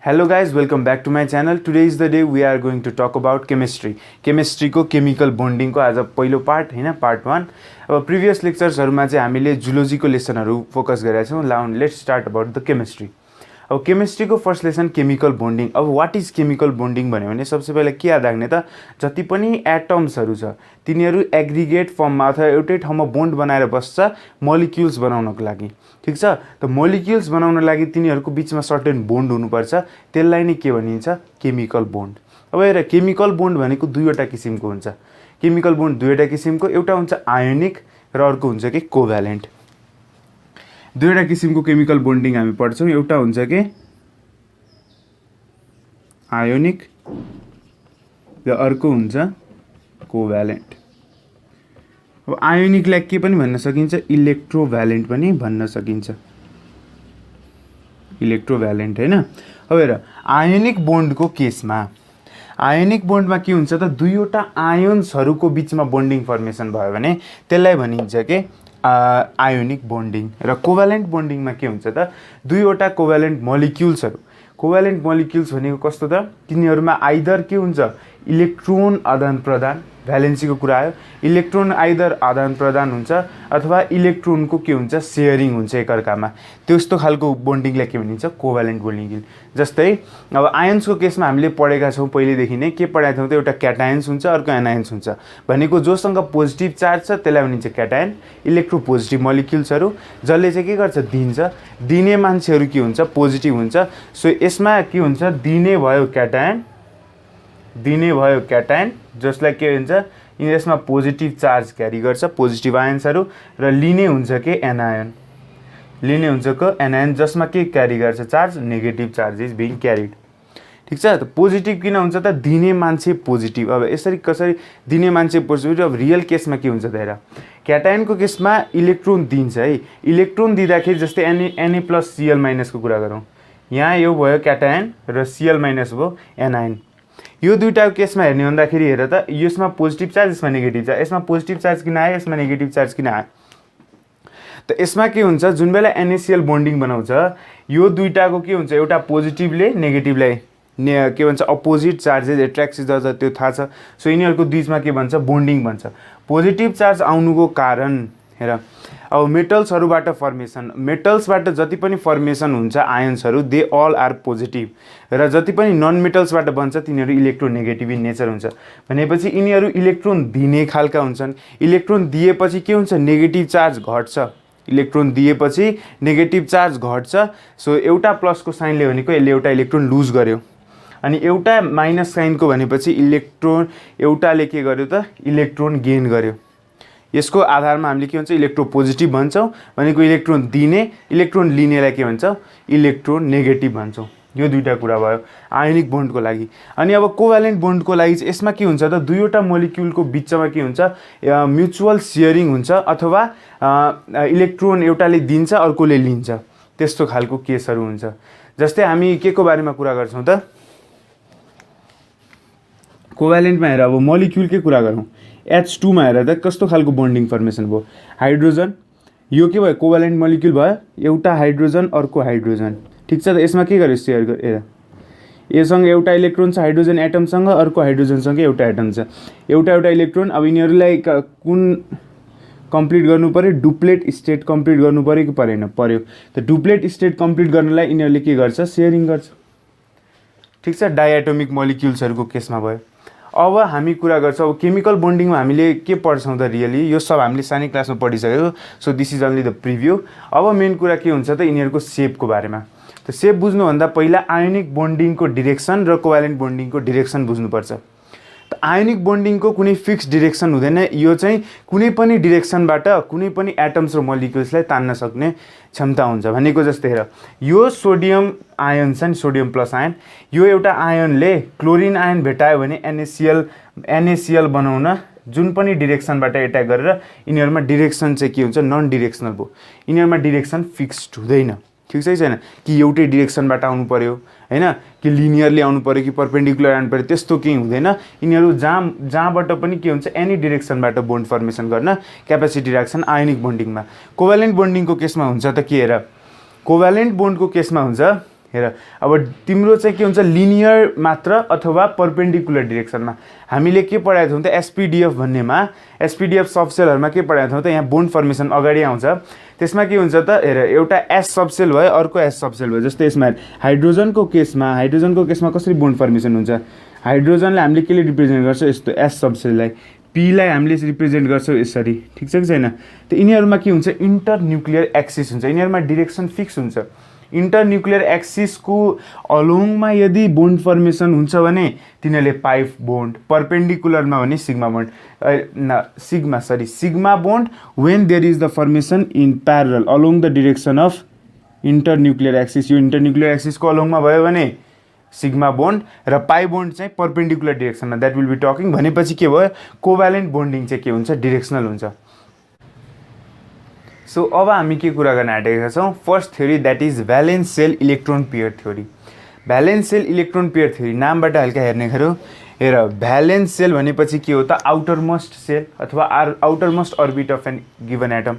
Hello guys, welcome back to my channel. Today is the day we are going to talk about chemistry. Chemistry को chemical bonding को as a पहिलो part हैन part 1. अब previous लेक्चर्सहरुमा चाहिँ हामीले zoology को लेसनहरु focus गरेका छौं. Now let's start about the chemistry. अब केमिस्ट्री को फर्स्ट लेसन केमिकल बोन्डिङ. अब व्हाट इज केमिकल बोन्डिङ भन्यो भने सबसे पहिला के याद राख्ने त जति पनि एटम्सहरु छ तिनीहरु एग्रीगेट फर्ममा अथवा एउटै ठाउँमा बोन्ड बनाएर बस्छ मोलिक्युल्स बनाउनको लागि. ठीक छ. त मोलिक्युल्स बनाउन लागि तिनीहरुको बीचमा सर्टेन बोन्ड हुनुपर्छ. त्यसलाई नै के भनिन्छ केमिकल बोन्ड. अब हेर केमिकल बोन्ड भनेको दुईवटा किसिमको हुन्छ. केमिकल बोन्ड दुईवटा किसिमको एउटा हुन्छ आयोनिक र अर्को हुन्छ के कोभ्यालेन्ट. दुईवटा किसिमको केमिकल बोन्डिङ हामी पढ्छौं. एउटा हुन्छ के आयोनिक र अर्को हुन्छ कोभ्यालेन्ट. अब आयोनिकलाई के पनि भन्न सकिन्छ इलेक्ट्रोभ्यालेन्ट पनि भन्न सकिन्छ. इलेक्ट्रोभ्यालेन्ट हैन. अब हेर आयोनिक बोन्डको केसमा आयोनिक बोन्डमा के हुन्छ त दुईवटा आयोन्सहरुको बीचमा बोन्डिङ फर्मेसन भयो भने त्यसलाई भनिन्छ के आयोनिक बोन्डिङ. र कोभ्यालेन्ट बोन्डिङमा के हुन्छ त दुईवटा कोभ्यालेन्ट मोलिक्युल्सहरु. कोभ्यालेन्ट मोलिक्युल्स भनेको कस्तो त तिनीहरुमा आइदर के हुन्छ इलेक्ट्रोन आदान प्रदान भ्यालेन्सीको कुरा आयो. इलेक्ट्रोन आइदर आदान प्रदान हुन्छ अथवा इलेक्ट्रोनको के हुन्छ शेयरिङ हुन्छ एकअर्कामा. त्यस्तो खालको बोन्डिङलाई के भनिन्छ कोभ्यालेन्ट बोन्डिङ. जस्तै अब आयन्सको केसमा हामीले पढेका छौं पहिलेदेखि नै के पढाएको थियौं त एउटा क्याटायन्स हुन्छ अर्को एनायन्स हुन्छ भनेको जोसँग पोजिटिभ चार्ज छ त्यसलाई भनिन्छ क्याटायन. इलेक्ट्रोपोजिटिभ मोलिक्युल्सहरु जसले चाहिँ के गर्छ दिन्छ. दिने मान्छेहरु के हुन्छ पोजिटिभ हुन्छ. सो यसमा के हुन्छ दिने भयो क्याटायन जसलाई के हुन्छ यसमा पोजिटिभ चार्ज क्यारी गर्छ पोजिटिभ आयन्सहरु र लिने हुन्छ के एनायन. लिने हुन्छ को एनायन जसमा के क्यारी गर्छ charge negative charge is being carried. ठीक छ. त पोजिटिभ किन हुन्छ त दिने मान्छे पोजिटिभ. अब यसरी कसरी दिने मान्छे पोजिटिभ. अब रियल केसमा के हुन्छ त हेर क्याटायनको केसमा इलेक्ट्रोन दिन्छ है. इलेक्ट्रोन दिँदाखेरि जस्तै Na+Cl- को कुरा गरौँ. यहाँ यो भयो क्याटायन र Cl- भयो एनायन. यो दुईटाको केसमा हेर्ने भन्दाखेरि हेर त यसमा पोजिटिभ चार्ज यसमा नेगेटिभ चार्ज. यसमा पोजिटिभ चार्ज किन आयो यसमा नेगेटिभ चार्ज किन आयो त यसमा के हुन्छ जुन बेला NaCl बोन्डिङ बनाउँछ यो दुईटाको के हुन्छ एउटा पोजिटिभले नेगेटिभलाई के भन्छ अपोजिट चार्जेस एट्र्याक्ट गर्छ त्यो थाहा छ. सो यिनीहरुको बीचमा के भन्छ बोन्डिङ भन्छ. पोजिटिभ चार्ज आउनुको कारण हेर अब मेटल्सहरुबाट फर्मेसन मेटल्सबाट जति पनि फर्मेसन हुन्छ आयन्सहरु दे अल आर पोजिटिभ र जति पनि नन मेटल्सबाट बन्छ तिनीहरु इलेक्ट्रोनेगेटिभ इन नेचर हुन्छ. भनेपछि यिनीहरु इलेक्ट्रोन दिने खालका हुन्छन्. इलेक्ट्रोन दिएपछि के हुन्छ नेगेटिभ चार्ज घट्छ. इलेक्ट्रोन दिएपछि नेगेटिभ चार्ज घट्छ. सो एउटा प्लसको साइनले भनेको यसले एउटा इलेक्ट्रोन लुज गर्यो अनि एउटा माइनस साइनको भनेपछि इलेक्ट्रोन एउटाले के गर्यो त इलेक्ट्रोन गेन गर्यो. यसको आधारमा हामीले के भन्छ इलेक्ट्रोपोजिटिभ भन्छौं भनेको इलेक्ट्रोन दिने इलेक्ट्रोन लिनेलाई के भन्छ इलेक्ट्रोन नेगेटिभ भन्छौं. यो दुईटा कुरा भयो आयोनिक बोन्डको लागि. अनि अब कोभ्यालेन्ट बोन्डको लागि चाहिँ यसमा के हुन्छ त दुईवटा मोलिक्युलको बीचमा के हुन्छ म्युचुअल शेयरिङ हुन्छ अथवा इलेक्ट्रोन एउटाले दिन्छ अर्कोले लिन्छ. त्यस्तो खालको केसहरु हुन्छ. जस्तै हामी के को बारेमा कुरा गर्छौं त कोभ्यालेन्टमा हेर अब मोलिक्युलकै कुरा गरौँ. H2 मा हेर त कस्तो खालको बोन्डिङ फर्मेसन भयो हाइड्रोजन. यो के भयो कोभ्यालेन्ट मोलिक्युल भयो एउटा हाइड्रोजन अर्को हाइड्रोजन. ठीक छ. त यसमा के गर्यो शेयर हेर यससँग एउटा इलेक्ट्रोन छ हाइड्रोजन एटमसँग अर्को हाइड्रोजनसँग एउटा एटम छ एउटा इलेक्ट्रोन. अब यिनीहरुलाई कुन कम्प्लिट गर्नु पर्यो डुप्लेट स्टेट कम्प्लिट गर्नु पर्यो कि परेन पर्यो. त डुप्लेट स्टेट कम्प्लिट गर्नलाई यिनीहरुले के गर्छ शेयरिङ गर्छ. ठीक छ. डायएटोमिक मोलिक्युल्सहरुको केसमा भयो. अब हामी कुरा गर्छौं अब केमिकल बोन्डिङमा हामीले के पढ्छौं त रियली यो सब हामीले सानै क्लासमा पढिसक्यो. So this is only the preview. अब मेन कुरा के हुन्छ त यिनीहरुको शेपको बारेमा. त शेप बुझ्नु भन्दा पहिला आयोनिक बोन्डिङको डाइरेक्सन र कोभ्यालेन्ट बोन्डिङको डाइरेक्सन बुझ्नुपर्छ. त आयोनिक बोन्डिङको कुनै फिक्स डाइरेक्सन हुँदैन. यो चाहिँ कुनै पनि डाइरेक्सनबाट कुनै पनि एटम्स र मोलिक्युल्सलाई तान्न सक्ने क्षमता हुन्छ. भनेको जस्तै हेर यो सोडियम आयन छ नि सोडियम प्लस आयन यो एउटा आयनले क्लोरिन आयन भेटायो भने NaCl बनाउन जुन पनि डाइरेक्सनबाट एट्याक गरेर यिनीहरुमा डाइरेक्सन चाहिँ के हुन्छ नन डाइरेक्सनल भयो. यिनीहरुमा डाइरेक्सन फिक्स्ड हुँदैन. ठीक छ छैन कि एउटै डाइरेक्सनबाट आउनु पर्यो हैन कि लिनियरली आउनु पर्यो कि परपेन्डिकुलर आउनु पर्यो त्यस्तो केही हुँदैन. यिनीहरु जहाँबाट पनि के हुन्छ एनी डाइरेक्सनबाट बोन्ड फर्मेसन गर्न क्यापेसिटी राख्छन् आयोनिक बोन्डिङमा. कोभ्यालेन्ट बोन्डिङको केसमा हुन्छ त के हेर कोभ्यालेन्ट बोन्डको केसमा हुन्छ हेर अब तिम्रो चाहिँ के हुन्छ लिनियर मात्र अथवा परपेन्डिकुलर डिरेक्सनमा हामीले के पढाएको थियौँ त एसपीडीएफ भन्नेमा एसपीडीएफ सबसेलहरुमा के पढाएको थियौँ त यहाँ बोन्ड फर्मेसन अगाडि आउँछ त्यसमा के हुन्छ त हेर एउटा एस सबसेल भयो अर्को एस सबसेल भयो जस्तै यसमा हाइड्रोजनको केसमा कसरी बोन्ड फर्मेसन हुन्छ हाइड्रोजनलाई हामीले केले रिप्रेजेन्ट गर्छ यस्तो एस सबसेललाई पीलाई हामीले रिप्रेजेन्ट गर्छौँ यसरी ठीक छ कि छैन त यिनीहरुमा के हुन्छ इन्टरन्युक्लियर एक्सिस हुन्छ यिनीहरुमा डिरेक्सन फिक्स हुन्छ इन्टरन्युक्लियर एक्सिसको अलोङमा यदि बोन्ड फर्मेसन हुन्छ भने तिनीहरूले पाइप बोन्ड परपेन्डिकुलरमा भने sigma bond when there is the formation in parallel along the direction of internuclear axis यो इन्टरन्युक्लियर एक्सिसको अलोङमा भयो भने सिग्मा बोन्ड र पाइ बोन्ड चाहिँ परपेन्डिकुलर डिरेक्सनमा दैट विल बी टकिङ भनेपछि के भयो कोभ्यालेन्ट बोन्डिङ चाहिँ के हुन्छ डिरेक्सनल हुन्छ सो अब हामी के कुरा गर्न आँटेका छौँ first theory that is valence shell electron pair theory valence shell electron pair theory नामबाट हल्का हेर्ने खरो हेर भ्यालेन्स सेल भनेपछि के हो त आउटरमोस्ट सेल अथवा outermost orbit of an given atom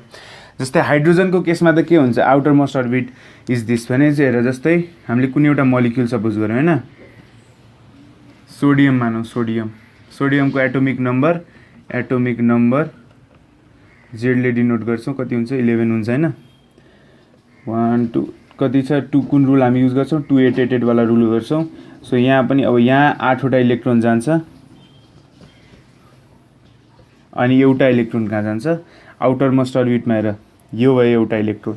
जस्तै हाइड्रोजनको केसमा त के हुन्छ आउटरमोस्ट अर्बिट इज दिस भने चाहिँ हेर जस्तै हामीले कुनै एउटा मोलिक्युल सपोज गरौँ हैन सोडियम मानौँ सोडियमको एटोमिक नम्बर जेडले डिनोट गर्छौँ कति हुन्छ 11 हुन्छ हैन 1 2 कति छ 2 कुन रुल हामी युज गर्छौँ 2888 वाला रुल गर्छौँ सो यहाँ पनि अब यहाँ 8 वटा इलेक्ट्रोन जान्छ अनि एउटा इलेक्ट्रोन कहाँ जान्छ आउटरमोस्ट अर्बिटमा हेर यो भयो एउटा इलेक्ट्रोन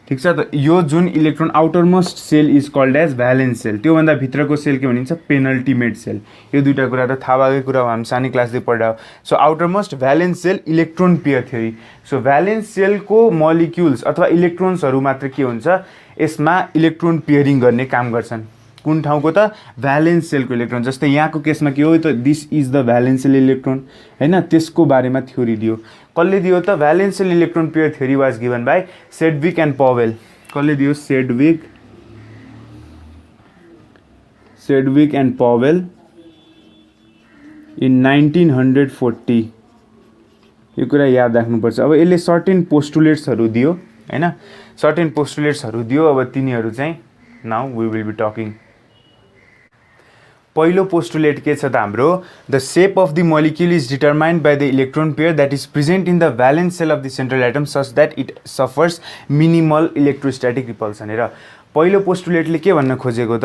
ठीक छ त यो जुन electron outermost shell is called as valence shell त्यो भन्दा भित्रको सेल के भनिन्छ पेनल्टिमेट सेल यो दुईटा कुरा त थाहा भएकै कुरा हो हामी सानै क्लासले पढायो so outermost valence shell electron pair theory so valence सेलको मोलिक्युल्स अथवा इलेक्ट्रोन्सहरु मात्र के हुन्छ यसमा इलेक्ट्रोन पेयरिङ गर्ने काम गर्छन् कुन ठाउँको त भ्यालेन्स सेलको इलेक्ट्रोन जस्तै यहाँको केसमा के हो त this is the valence shell electron हैन त्यसको बारेमा थ्योरी दियो कसले दियो त valence shell electron pair theory was given by Sidgwick and Powell कसले दियो सेडविक एन्ड पवेल इन 1940 यो कुरा याद राख्नुपर्छ अब यसले सर्टेन पोस्टुलेट्सहरु दियो हैन सर्टेन पोस्टुलेट्सहरु दियो अब तिनीहरु चाहिँ now we will be talking पहिलो पोस्टुलेट के छ त हाम्रो the shape of the molecule is determined by the electron pair that is present in the valence shell of the central atom such that it suffers minimal electrostatic repulsion हेर पहिलो पोस्टुलेटले के भन्न खोजेको त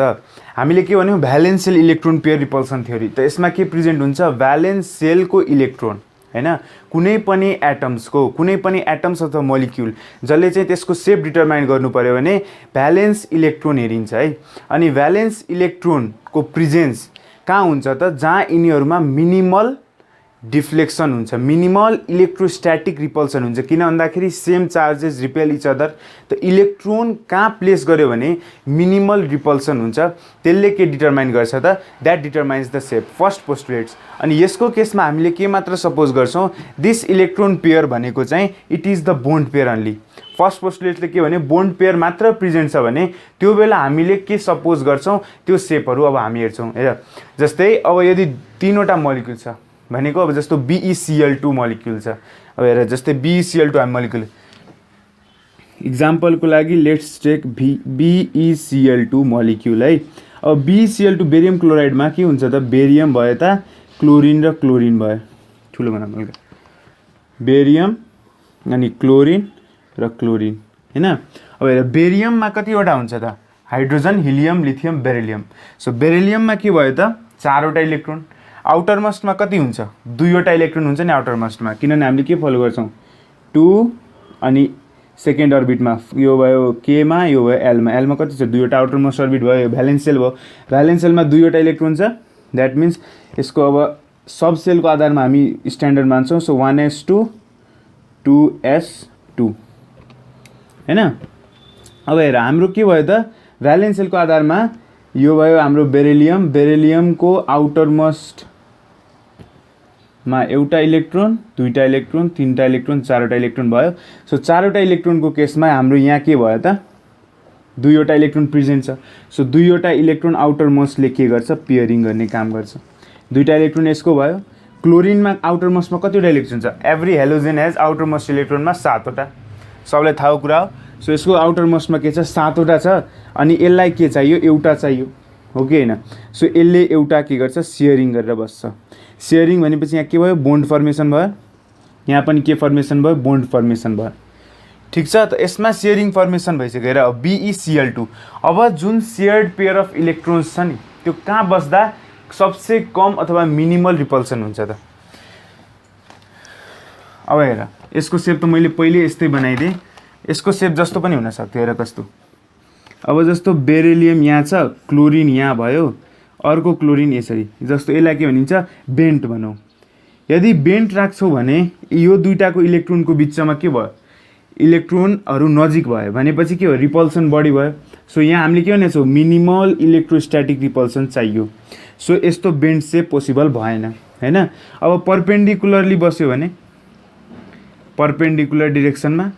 हामीले के भन्यौं valence shell electron pair repulsion theory त यसमा के प्रेजेन्ट हुन्छ भ्यालेन्स सेलको इलेक्ट्रोन हैन कुनै पनि एटम्स अथवा मोलिक्युल जसले चाहिँ त्यसको शेप डिटरमाइन गर्नु पर्यो भने भ्यालेन्स इलेक्ट्रोन हेरिन्छ है अनि भ्यालेन्स इलेक्ट्रोनको प्रेजेन्स कहाँ हुन्छ त जहाँ यिनीहरुमा मिनिमल डिफ्लेक्सन हुन्छ मिनिमल इलेक्ट्रोस्टैटिक रिपल्सन हुन्छ किन भन्दाखेरि same charges repel each other त इलेक्ट्रोन कहाँ प्लेस गर्यो भने मिनिमल रिपल्सन हुन्छ त्यसले के डिटरमाइन गर्छ त that determines the shape first postulates अनि यसको केसमा हामीले के मात्र सपोज गर्छौं दिस इलेक्ट्रोन पेयर भनेको चाहिँ it is the bond pair only first पोस्टुलेटले के भने बोन्ड पेयर मात्र प्रेजेन्ट छ भने त्यो बेला हामीले के सपोज गर्छौं त्यो शेपहरु अब हामी हेर्छौं हेर जस्तै अब यदि तीनवटा मोलिक्युल छ भनेको अब जस्तो BeCl2 मोलिक्युल छ अब हेर जस्तै BeCl2 हामी मोलिक्युल एक्जाम्पलको लागि लेट्स टेक BeCl2 मोलिक्युल है अब BeCl2 बेरियम क्लोराइडमा के हुन्छ त बेरियम भयो त क्लोरिन र क्लोरिन भयो ठुलो बनाउँ हल्का बेरियम अनि क्लोरिन र क्लोरिन हैन अब हेर बेरियममा कतिवटा हुन्छ त hydrogen helium lithium beryllium so बेरिलियममा के भयो त चारवटा इलेक्ट्रोन आउटरमोस्टमा कति हुन्छ दुईवटा इलेक्ट्रोन हुन्छ नि आउटरमोस्टमा किनभने हामीले के फलो गर्छौं 2 अनि सेकेन्ड अर्बिटमा यो भयो k मा यो भयो l मा l मा कति छ दुईवटा आउटरमोस्ट अर्बिट भयो भ्यालेन्स सेल भयो भ्यालेन्स सेलमा दुईवटा इलेक्ट्रोन छ दैट मीन्स यसको अब सब सेलको आधारमा हामी स्ट्यान्डर्ड मान्छौं सो 1s2 2s2 हैन अब हेर हाम्रो के भयो त भ्यालेन्स सेलको आधारमा यो भयो हाम्रो बेरिलियमको आउटरमोस्ट मा एउटा इलेक्ट्रोन दुईटा इलेक्ट्रोन तीनटा इलेक्ट्रोन चारवटा इलेक्ट्रोन भयो सो चारवटा इलेक्ट्रोनको केसमा हाम्रो यहाँ के भयो त दुईवटा इलेक्ट्रोन प्रेजेन्ट छ सो दुईवटा इलेक्ट्रोन आउटरमोस्टले के गर्छ पेयरिङ गर्ने काम गर्छ दुईटा इलेक्ट्रोन यसको भयो क्लोरिनमा आउटरमोस्टमा कतिवटा इलेक्ट्रोन छ एभ्री हेलोजेन हेज आउटरमोस्ट इलेक्ट्रोनमा 7 वटा सबलाई थाहा कुरा हो सो यसको आउटरमोस्टमा के छ 7 वटा छ अनि यसलाई के चाहियो, एउटा चाहियो, हो कि होइन। सो यसले एउटा के गर्छ, सेयरिङ गरेर बस्छ। सेयरिङ भनेपछि यहाँ के भयो, बोन्ड फर्मेसन भयो, यहाँ पनि के फर्मेसन भयो, बोन्ड फर्मेसन भयो। ठिक छ, त यसमा सेयरिङ फर्मेसन भइसकेर अब BeCl2, अब जुन सेयर्ड पेयर अफ इलेक्ट्रोन्स छ नि त्यो कहाँ बस्दा सबसे कम अथवा मिनिमल रिपल्सन हुन्छ त। अब हेर यसको सेप त मैले पहिले यस्तै बनाइदिएँ, यसको सेप जस्तो पनि हुन सक्थ्यो, हेर कस्तो। अब जस्तो बेरिलियम यहाँ छ, क्लोरिन यहाँ भयो, अर्को क्लोरिन यसरी, जस्तो यसलाई के भनिन्छ, बेन्ट भनौँ। यदि बेन्ट राख्छौँ भने यो दुईटाको इलेक्ट्रोनको बिचमा के भयो, इलेक्ट्रोनहरू नजिक भयो भनेपछि के हो, रिपल्सन बढी भयो। सो यहाँ हामीले के भनेछौँ, मिनिमल इलेक्ट्रोस्ट्याटिक रिपल्सन चाहियो। सो यस्तो बेन्ट सेप पोसिबल भएन, हैन। अब परपेन्डिकुलरली बस्यो भने, परपेन्डिकुलर डिरेक्सनमा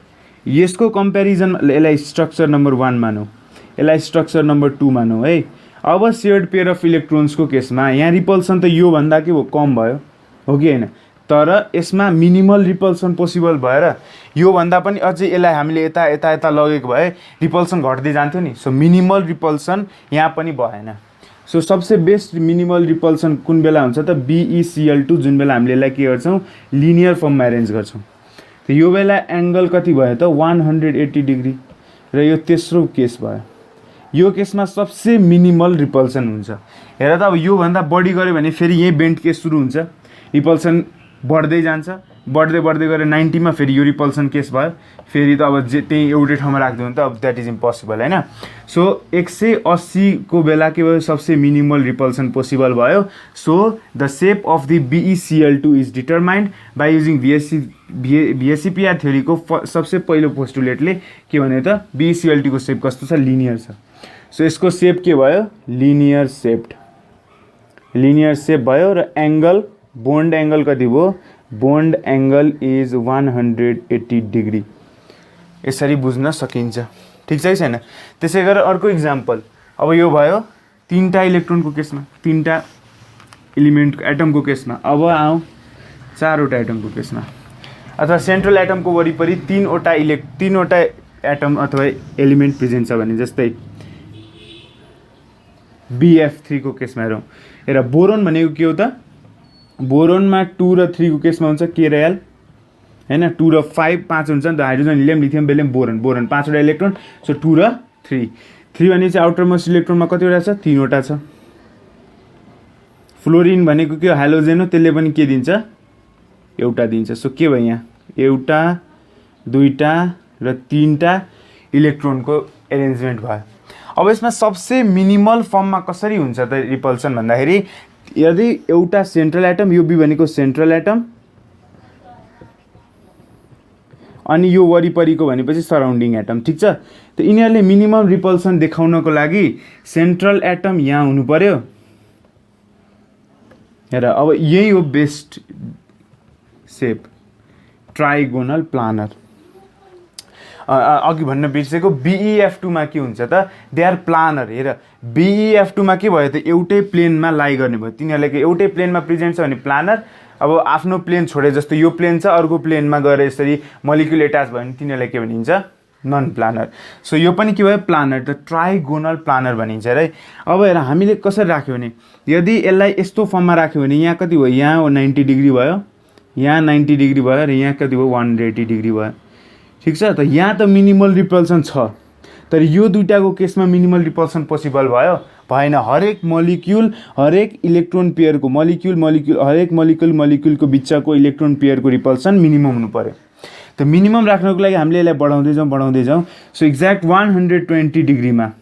यसको कम्पेरिजनमा यसलाई स्ट्रक्चर नम्बर 1 मानौँ, यसलाई स्ट्रक्चर नम्बर 2 मानौँ है। अब सेयर्ड पेयर अफ इलेक्ट्रोन्सको केसमा यहाँ रिपल्सन त यो भन्दा के हो, कम भयो, हो कि होइन। तर यसमा मिनिमल रिपल्सन पोसिबल भएर यो भन्दा पनि अझै यसलाई हामीले यता यता यता लगेको भए रिपल्सन घट्दै जान्थ्यो नि। सो मिनिमल रिपल्सन यहाँ पनि भएन। सो सबसे बेस्ट मिनिमल रिपल्सन कुन बेला हुन्छ त, BeCl2, जुन बेला हामीले यसलाई के गर्छौँ, लिनियर फर्ममा एरेन्ज गर्छौँ। त यो बेला एङ्गल कति भयो त, 180 डिग्री, र यो तेस्रो केस भयो। यो केसमा सबसे मिनिमल रिपल्सन हुन्छ। हेर त अब यो भन्दा बढी गऱ्यो भने फेरि यही बेन्ट केस सुरु हुन्छ, रिपल्सन बढ्दै जान्छ, बढ्दै बढ्दै गएर 90 मा फेरि यो रिपल्सन केस भयो। फेरि त अब त्यही एउटै ठाउँमा राख्दै हो भने त अब द्याट इज इम्पोसिबल, हैन। सो 180 को बेला के भयो, सबसे मिनिमल रिपल्सन पोसिबल भयो। So the shape of the BeCl2 is determined by using VSEPR थ्योरीको सबसे पहिलो पोस्टुलेटले के भन्यो त, BeCl2 को सेप कस्तो छ, लिनियर छ। सो यसको सेप के भयो, लिनियर सेप्ड, लिनियर सेप भयो। र एङ्गल, बोन्ड एङ्गल कति भयो, बोन्ड एङ्गल इज 180 डिग्री। यसरी बुझ्न सकिन्छ, ठिक छ कि छैन। त्यसै गरेर अर्को इक्जाम्पल, अब यो भयो 3टा इलेक्ट्रोनको केसमा, 3टा एलिमेन्ट एटमको केसमा। अब आउँ 4वटा एटमको केसमा, अथवा सेन्ट्रल एटमको वरिपरि 3वटा एटम अथवा एलिमेन्ट प्रेजेन्ट छ भने, जस्तै BF3 को केसमा हेरौँ। हेर बोरोन भनेको के हो त, बोरोनमा 2 र 3 को केसमा हुन्छ k र l, हैन। 2 र 5 5 हुन्छ नि त, hydrogen, helium, lithium, beryllium, boron, boron 5वटा इलेक्ट्रोन। सो 2 र 3, 3 भने चाहिँ आउटर मोस्ट इलेक्ट्रोनमा कतिवटा छ, 3वटा छ। फ्लोरिन भनेको के हो, हाइड्रोजन हो, त्यसले पनि के दिन्छ, एउटा दिन्छ। सो के भयो यहाँ, एउटा, दुईटा र 3टा इलेक्ट्रोनको एरेन्जमेन्ट भयो। अब यसमा सबसे मिनिमल फर्ममा कसरी हुन्छ त रिपल्सन भन्दाखेरि, यदि एउटा सेन्ट्रल एटम, यो बी भनेको सेन्ट्रल एटम, अनि यो वरिपरिको भनेपछि सराउन्डिङ एटम, ठिक छ। त यिनीहरूले मिनिमम रिपल्सन देखाउनको लागि सेन्ट्रल एटम यहाँ हुनु पर्यो। हेर अब यही हो बेस्ट सेप, ट्राइगोनल प्लानर। अघि भन्न बिर्सेको, BeF2 मा के हुन्छ त, दे आर प्लानर। हेर BeF2 मा के भयो त, एउटै प्लेनमा लाई गर्ने भयो। तिनीहरूले एउटै प्लेनमा प्रेजेन्ट छ भने प्लानर। अब आफ्नो प्लेन छोडे, जस्तो यो प्लेन छ, अर्को प्लेनमा गएर यसरी मलिक्युल एट्याच भयो भने तिनीहरूलाई के भनिन्छ, नन प्लानर। सो यो पनि के भयो, प्लानर, त ट्राइगोनल प्लानर भनिन्छ रे। अब हेर हामीले कसरी राख्यो भने, यदि यसलाई यस्तो फर्ममा राख्यो भने यहाँ कति भयो, यहाँ 90 डिग्री भयो, यहाँ 90 डिग्री भयो, र यहाँ कति भयो, 180 डिग्री भयो, ठिक छ। त यहाँ त मिनिमल रिपल्सन छ, तर यो दुईटाको केसमा मिनिमल रिपल्सन पोसिबल भयो भएन। हरेक मोलिक्युल, हरेक इलेक्ट्रोन पेयरको हरेक मोलिक्युलको बिचको इलेक्ट्रोन पेयरको रिपल्सन मिनिमम हुनु पर्यो। त मिनिमम राख्नको लागि हामीले यसलाई बढाउँदै जाउँ। सो एक्ज्याक्ट 120 डिग्रीमा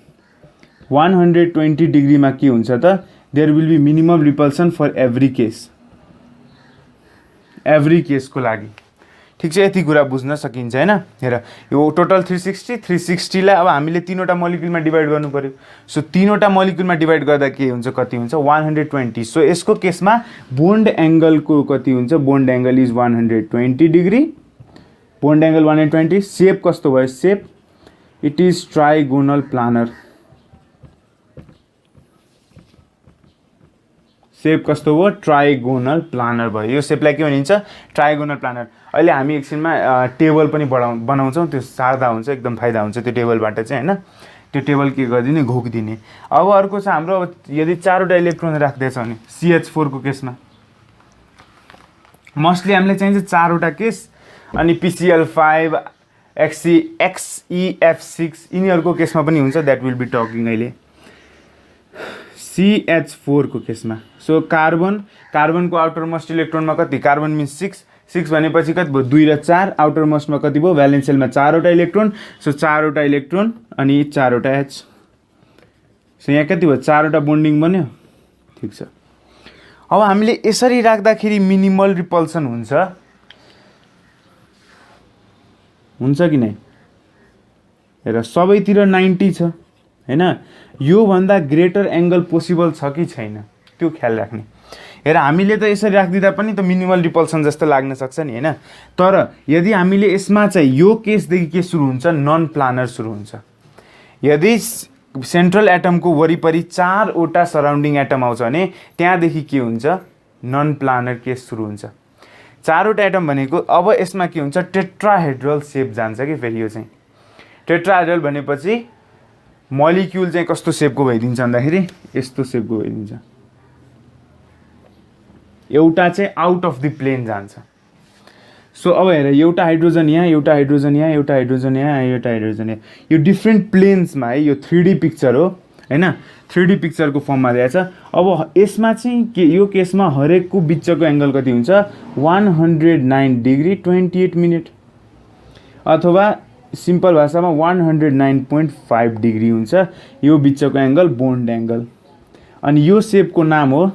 के हुन्छ त, there will be minimum repulsion for every केसको लागि, ठिक छ। यति कुरा बुझ्न सकिन्छ, हैन। हेर यो टोटल 360 लाई अब हामीले 3वटा मोलिक्युलमा डिभाइड गर्नु पर्यो। सो 3वटा मोलिक्युलमा डिभाइड गर्दा के हुन्छ, कति हुन्छ, 120। सो यसको केसमा बोन्ड एङ्गलको कति हुन्छ, bond angle is 120 degree, bond angle 120। सेप कस्तो भयो, सेप इट इज ट्राइगोनल प्लानर। सेप कस्तो भयो, ट्राइगोनल प्लानर भयो। यो सेपलाई के भनिन्छ, ट्राइगोनल प्लानर। अहिले हामी एकछिनमा टेबल पनि बनाउँछौँ, त्यो सार्दा हुन्छ, एकदम फाइदा हुन्छ त्यो टेबलबाट चाहिँ, हैन। त्यो टेबल के गरिदिने घोकिदिने। अब अर्को छ हाम्रो यदि 4वटा इलेक्ट्रोन राख्दैछ भने CH4 को केसमा मोस्टली हामीलाई चाहिन्छ 4वटा केस अनि PCl5 XeF6 यिनीहरूको केसमा पनि हुन्छ द्याट विल बी टकिङ अहिले CH4 को केसमा। सो कार्बनको आउटर मोस्ट इलेक्ट्रोनमा कति कार्बन मिन्स 6 भनेपछि कति भयो 2 र 4 आउटर मोस्टमा कति भयो भ्यालेन्स सेलमा 4वटा इलेक्ट्रोन। सो 4वटा इलेक्ट्रोन अनि 4वटा H। सो यहाँ कति भयो 4वटा बोन्डिङ बन्यो ठिक छ। अब हामीले यसरी राख्दाखेरि मिनिमल रिपल्सन हुन्छ कि नै हेर सबैतिर 90 छ हैन। यो भन्दा ग्रेटर एंगल पोसिबल छ कि छैन त्यो ख्याल राख्ने। हेर हामीले त यसरी राख्दिदा पनि त मिनिमल रिपल्सन जस्तो लाग्न सक्छ नि हैन। तर यदि हामीले यसमा चाहिँ यो केसदेखि के सुरु हुन्छ नन प्लानर सुरु हुन्छ। यदि सेन्ट्रल एटमको वरिपरि 4वटा सराउन्डिङ एटम आउँछ भने त्यहाँदेखि के हुन्छ नन प्लानर केस सुरु हुन्छ। 4वटा एटम भनेको अब यसमा के हुन्छ टेट्राहेड्रल सेप जान्छ कि फेरि यो चाहिँ टेट्राहेड्रल भनेपछि मोलिक्युल चाहिँ कस्तो सेपको भइदिन्छ भन्दाखेरि यस्तो सेपको भइदिन्छ। एउटा चाहिँ आउट अफ द प्लेन जान्छ। सो अब हेर एउटा हाइड्रोजन यहाँ एउटा हाइड्रोजन यहाँ एउटा हाइड्रोजन यहाँ एउटा हाइड्रोजन यहाँ यो डिफ्रेन्ट प्लेन्समा है यो 3D पिक्चर हो हैन 3D पिक्चरको फर्ममा दिएको छ। अब यसमा चाहिँ के यो केसमा हरेकको बिचको एंगल कति हुन्छ 109 डिग्री 28 मिनट अथवा सिम्पल भाषामा 109.5 डिग्री हुन्छ यो बिचको एंगल बोन्ड एंगल। अनि यो सेपको नाम हो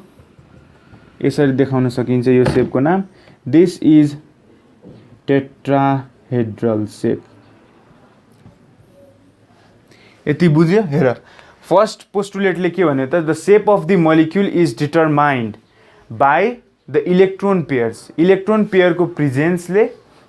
यसरी देखाउन सकिन्छ यो सेपको नाम दिस इज टेट्राहेड्रल सेप। यति बुझ्यो। हेर फर्स्ट पोस्टुलेटले के भन्यो त the shape of the molecule is determined by the electron पेयरको प्रेजेन्सले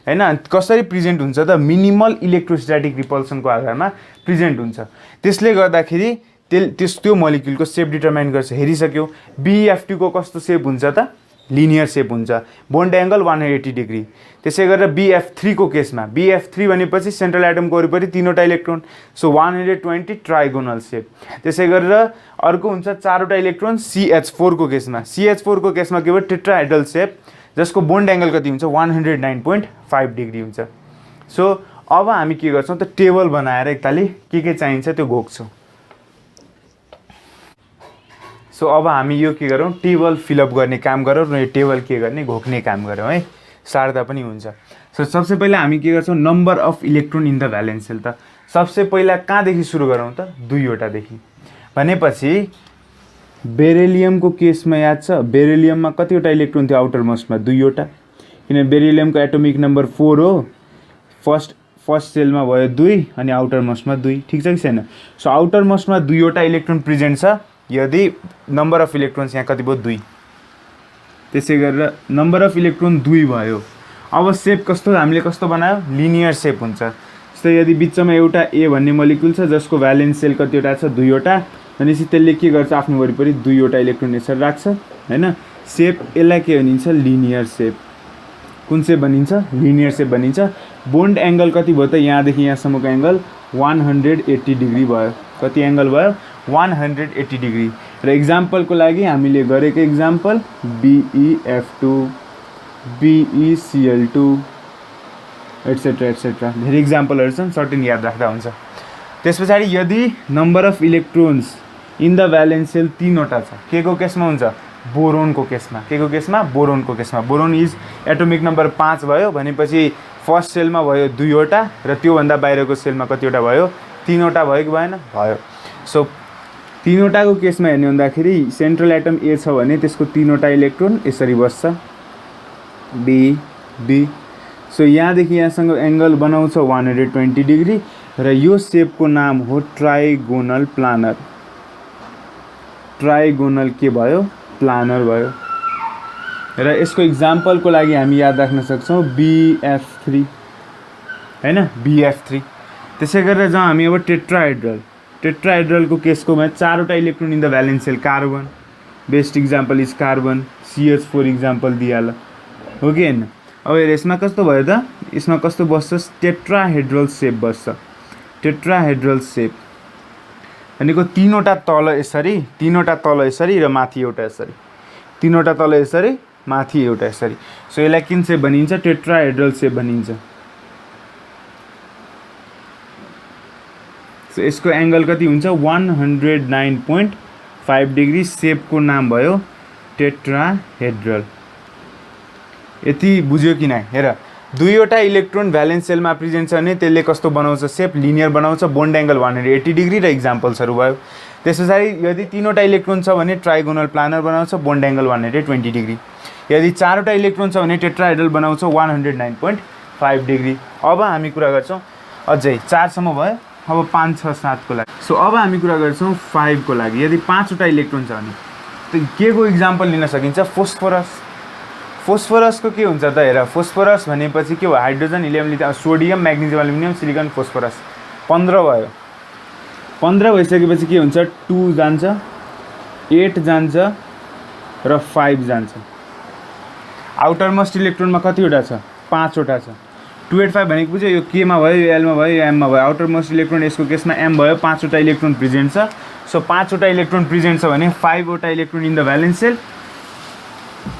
हैन कसरी प्रेजेन्ट हुन्छ त मिनिमल इलेक्ट्रोस्ट्याटिक रिपल्सनको आधारमा प्रेजेन्ट हुन्छ। त्यसले गर्दाखेरि त्यो मोलिक्युलको सेप डिटरमाइन गर्छ। हेरिसक्यो BF2 को कस्तो सेप हुन्छ त लिनियर सेप हुन्छ बोन्ड एंगल 180 डिग्री। त्यसै गरेर BF3 को केसमा BF3 भनेपछि सेन्ट्रल एटमको वरिपरि 3वटा इलेक्ट्रोन सो 120 ट्राइगोनल सेप। त्यसै गरेर अर्को हुन्छ 4वटा इलेक्ट्रोन CH4 को केसमा के भयो टेट्राहेड्रल सेप जसको बोन्ड एंगल कति हुन्छ 109.5 डिग्री हुन्छ। सो अब हामी के गर्छौं त टेबल बनाएर एकताली के चाहिन्छ त्यो घोक्छौं। सो अब हामी यो के गरौँ टेबल फिलअप गर्ने काम गरौँ र यो टेबल के गर्ने घोक्ने काम गरौँ है सार्दा पनि हुन्छ। सो सबसे पहिला हामी के गर्छौं number of electron in the valence shell त सबसे पहिला कहाँदेखि सुरु गरौँ त 2वटादेखि भनेपछि बेरिलियमको केसमा याद छ बेरिलियममा कतिवटा इलेक्ट्रोन थियो आउटर मोस्टमा 2वटा किन बेरिलियमको एटोमिक नम्बर 4 हो। फर्स्ट सेलमा भयो 2 अनि आउटर मोस्टमा 2 ठीक छ कि छैन। सो आउटर मोस्टमा 2वटा इलेक्ट्रोन प्रेजेन्ट छ यदि नम्बर अफ इलेक्ट्रोन्स यहाँ कति भयो 2 त्यसै गरेर नम्बर अफ इलेक्ट्रोन 2 भयो। अब सेप कस्तो हामीले कस्तो बनायो लिनियर सेप हुन्छ। जस्तै यदि बिचमा एउटा A भन्ने मोलिक्युल छ जसको भ्यालेन्स सेल कतिवटा छ 2वटा भनेपछि त्यसले के गर्छ आफ्नो वरिपरि 2वटा इलेक्ट्रोन यसरी राख्छ हैन। सेप यसलाई के भनिन्छ लिनियर सेप। कुन सेप भनिन्छ लिनियर सेप भनिन्छ। बोन्ड एंगल कति भयो त यहाँदेखि यहाँसम्मको एंगल 180 डिग्री भयो। कति एंगल भयो 180 डिग्री। र इक्जाम्पलको लागि हामीले गरेको इक्जाम्पल BeF2 BeCl2 एटसेट्रा धेरै इक्जाम्पलहरु छन् सर्टेन याद राख्दा हुन्छ। त्यसपछि यदि number of electrons in the valence shell 3वटा छ के को केसमा हुन्छ बोरोनको केसमा बोरोन इज एटोमिक नम्बर 5 भयो भनेपछि फर्स्ट सेलमा भयो 2वटा र त्यो भन्दा बाहिरको सेलमा कतिवटा भयो 3वटा भयो कि भएन भयो। सो 3वटाको केसमा हेर्ने भन्दाखेरि सेन्ट्रल एटम A छ भने त्यसको 3वटा इलेक्ट्रोन यसरी बस्छ B। सो यहाँदेखि यहाँसँग एंगल बनाउँछ 120 डिग्री र यो सेपको नाम हो ट्राइगोनल प्लानर। ट्राइगोनल के भयो प्लानर भयो। र यसको इक्जाम्पलको लागि हामी याद राख्न सक्छौं BF3 हैन BF3। त्यसै गरेर जहाँ हामी अब टेट्राहेड्रलको केसकोमा 4वटा electron in the valence shell carbon best example is carbon CH4 example दिइहाल हो कि हैन। अब यसमा कस्तो भयो त यसमा कस्तो बस्छ टेट्राहेड्रल सेप बस्छ टेट्राहेड्रल सेप भनेको तीनवटा तल यसरी, तीनवटा तल यसरी र माथि एउटा यसरी, तीनवटा तल यसरी माथि एउटा यसरी। सो यसलाई किन सेप भनिन्छ? टेट्राहेड्रल सेप भनिन्छ। सो यसको एंगल कति हुन्छ? 109.5 डिग्री। सेपको नाम भयो टेट्राहेड्रल। यति बुझ्यो कि नै? हेर, दुईवटा इलेक्ट्रोन भ्यालेन्स सेलमा प्रेजेन्ट छ भने त्यसले कस्तो बनाउँछ? सेप लिनियर बनाउँछ। बोन्ड एंगल 180 डिग्री र इक्जाम्पल्सहरू भयो। त्यसपछि यदि तीनवटा इलेक्ट्रोन छ भने ट्राइगोनल प्लानर बनाउँछ, बोन्ड एंगल 120 डिग्री। यदि चारवटा इलेक्ट्रोन छ भने टेट्राहेड्रल बनाउँछ 109.5 डिग्री। अब हामी कुरा गर्छौँ अझै 4 सम्म भयो। अब 5, 6, 7 को लागि। सो अब हामी कुरा गर्छौँ 5 को लागि। यदि 5वटा इलेक्ट्रोन छ भने के को इक्जाम्पल लिन सकिन्छ? फोस्फोरस। फोस्फोरसको के हुन्छ त? हेर, फोस्फोरस भनेपछि के हो? Hydrogen, helium, lithium, sodium, magnesium, aluminium, silicon, phosphorus. 15 भयो। 15 भइसकेपछि के हुन्छ? 2 जान्छ, 8 जान्छ र 5 जान्छ। आउटर मोस्ट इलेक्ट्रोनमा कतिवटा छ? 5वटा छ। 285 भनेको बुझ्यो? यो केमा भयो, यो एलमा भयो, यो एममा भयो। आउटर मोस्ट इलेक्ट्रोन यसको केसमा एम भयो। 5वटा इलेक्ट्रोन प्रेजेन्ट छ। सो 5वटा इलेक्ट्रोन प्रेजेन्ट छ भने 5वटा electron in the valence shell.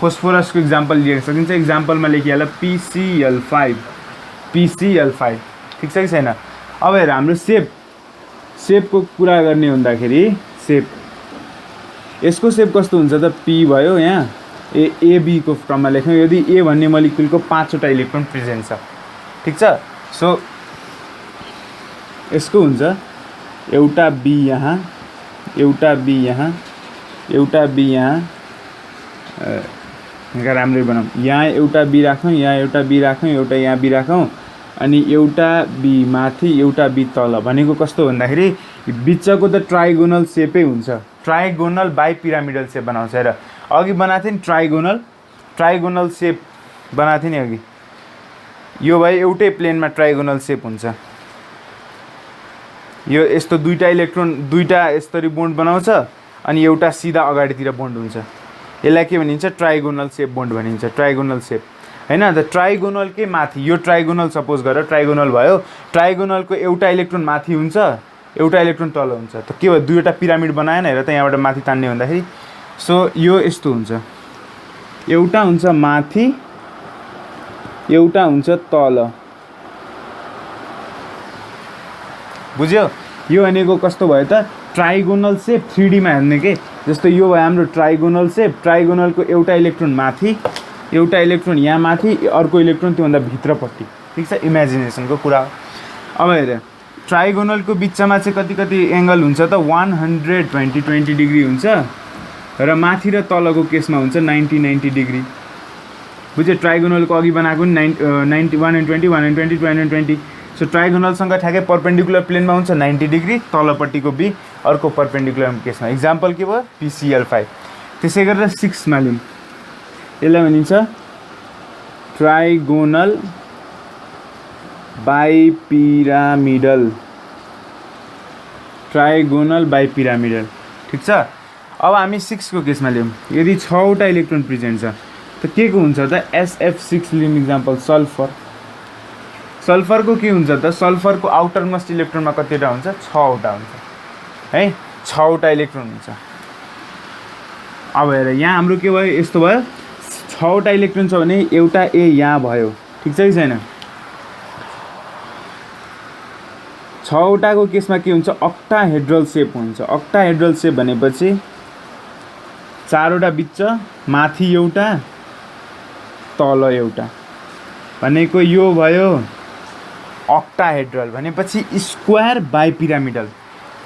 फोस्फोरसको इक्जाम्पल लिएर सकिन्छ। इक्जाम्पलमा लेखिहाल PCl5, PCl5। ठिक छ कि छैन? अब हेर, हाम्रो सेपको कुरा गर्ने हुँदाखेरि सेप, यसको सेप कस्तो हुन्छ त? P भयो, यहाँ AB को क्रममा लेख्यौँ। यदि A भन्ने मोलिक्युलको 5वटा इलेक्ट्रोन प्रेजेन्ट छ, ठिक छ? सो यसको हुन्छ एउटा B यहाँ, एउटा B यहाँ, एउटा B यहाँ। राम्रै बनाऊँ। यहाँ एउटा B राखौँ, यहाँ एउटा B राखौँ, एउटा यहाँ B राखौँ, अनि एउटा B माथि, एउटा B तल। भनेको कस्तो भन्दाखेरि बिचको त ट्राइगोनल सेपै हुन्छ। ट्राइगोनल बाई पिरामिडल सेप बनाउँछ। हेर, अघि बनाएको थिएँ नि ट्राइगोनल सेप बनाएको थिएँ नि अघि। यो भाइ एउटै प्लेनमा ट्राइगोनल सेप हुन्छ। यो यस्तो दुईटा इलेक्ट्रोन दुईटा यसरी बोन्ड बनाउँछ अनि एउटा सिधा अगाडितिर बोन्ड हुन्छ। यसलाई के भनिन्छ? ट्राइगोनल सेप बोन्ड भनिन्छ। ट्राइगोनल सेप हैन त? ट्राइगोनल के माथि, यो ट्राइगोनल सपोज गर ट्राइगोनल भयो। ट्राइगोनलको एउटा इलेक्ट्रोन माथि हुन्छ, एउटा इलेक्ट्रोन तल हुन्छ। त के भयो? दुईवटा पिरामिड बनाएन? हेर त, यहाँबाट माथि तान्ने भन्दाखेरि। सो यो यस्तो हुन्छ, एउटा हुन्छ माथि, एउटा हुन्छ तल। बुझ्यो? यो भनेको कस्तो भयो त? ट्राइगोनल सेप 3D मा हेर्ने के। जस्तो यो भयो हाम्रो ट्राइगोनल सेप। ट्राइगोनलको एउटा इलेक्ट्रोन माथि, एउटा इलेक्ट्रोन यहाँ माथि, अर्को इलेक्ट्रोन त्योभन्दा भित्रपट्टि। ठिक छ? इमेजिनेसनको कुरा हो। अब हेर, ट्राइगोनलको बिचमा चाहिँ कति एंगल हुन्छ त? 120 डिग्री हुन्छ र माथि र तलको केसमा हुन्छ 90 डिग्री। बुझ्यो? ट्राइगोनलको अघि बनाएको नि 90, 120, 120, 220। सो ट्राइगोनलसँग ठ्याक्कै पर्पेन्डिकुलर प्लेनमा हुन्छ 90 डिग्री। तलपट्टिको B अर्को पर्पेन्डिकुलर केसमा। इक्जाम्पल के भयो? PCl5। त्यसै गरेर 6 मा लिउँ। यसलाई भनिन्छ ट्राइगोनल बाइपिरामिडल। Trigonal bipyramidal. ठिक छ? अब हामी 6 को केसमा लियौँ। यदि 6वटा इलेक्ट्रोन प्रेजेन्ट छ त के को हुन्छ त? SF6 लियौँ। Example sulphur. सल्फरको के हुन्छ त? सल्फरको आउटर मोस्ट इलेक्ट्रोनमा कतिवटा हुन्छ? 6वटा हुन्छ है। 6वटा इलेक्ट्रोन हुन्छ। अब हेर, यहाँ हाम्रो के भयो? यस्तो भयो, 6वटा इलेक्ट्रोन छ भने एउटा A यहाँ भयो। ठिक छ कि छैन? 6वटाको केसमा के हुन्छ? अक्टाहेड्रल सेप हुन्छ। अक्टाहेड्रल सेप भनेपछि 4वटा बिच, माथि एउटा, तल एउटा। भनेको यो भयो अक्टाहेड्रल। भनेपछि स्क्वायर बाइपिरामिडल।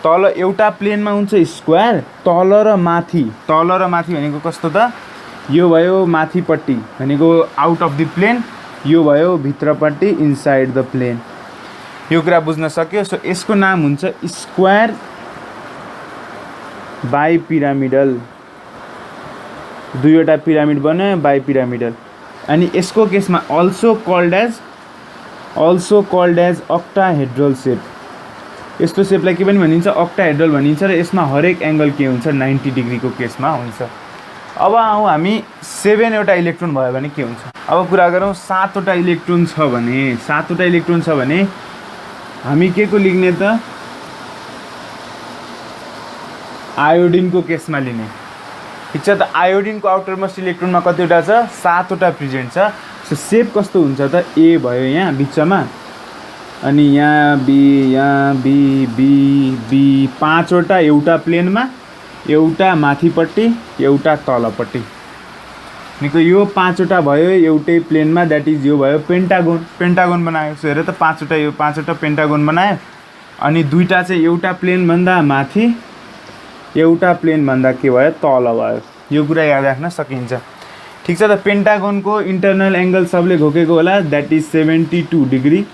तल एउटा प्लेनमा हुन्छ स्क्वायर, तल र माथि। तल र माथि भनेको कस्तो त? यो भयो माथिपट्टि भनेको आउट अफ द प्लेन, यो भयो भित्रपट्टि इनसाइड द प्लेन। यो कुरा बुझ्न सक्यो? सो यसको नाम हुन्छ स्क्वायर बाइपिरामिडल। दुईवटा पिरामिड बन्यो, बाइपिरामिडल। अनि यसको केसमा अल्सो कल्ड एज अक्टाहेड्रल सेप। यस्तो सेपलाई के पनि भनिन्छ? अक्टाहेड्रल भनिन्छ। र यसमा हरेक एंगल के हुन्छ? 90 डिग्रीको केसमा हुन्छ। अब आउँ हामी 7वटा इलेक्ट्रोन भयो भने के हुन्छ? अब कुरा गरौँ 7वटा इलेक्ट्रोन छ भने। 7वटा इलेक्ट्रोन छ भने हामी के को लिख्ने त? आयोडिनको केसमा लिने। ठिक छ त, आयोडिनको आउटरमोस्ट इलेक्ट्रोनमा कतिवटा छ 7वटा प्रेजेन्ट छ। सो सेप कस्तो हुन्छ त, ए भयो यहाँ बिचमा, अनि यहाँ बी बी 5वटा एउटा प्लेनमा, एउटा माथिपट्टि, एउटा तलपट्टि। निको यो 5वटा भयो एउटै प्लेनमा, द्याट इज यो भयो पेन्टागोन। पेन्टागोन बनायो। सो हेर त 5वटा यो 5वटा पेन्टागोन बनायो। अनि दुईटा चाहिँ एउटा प्लेनभन्दा माथि, एउटा प्लेनभन्दा के भयो तल भयो। यो कुरा याद राख्न सकिन्छ। ठिक छ त, पेन्टागोनको इन्टरनल एङ्गल सबले घोकेको होला, द्याट इज 72 डिग्री,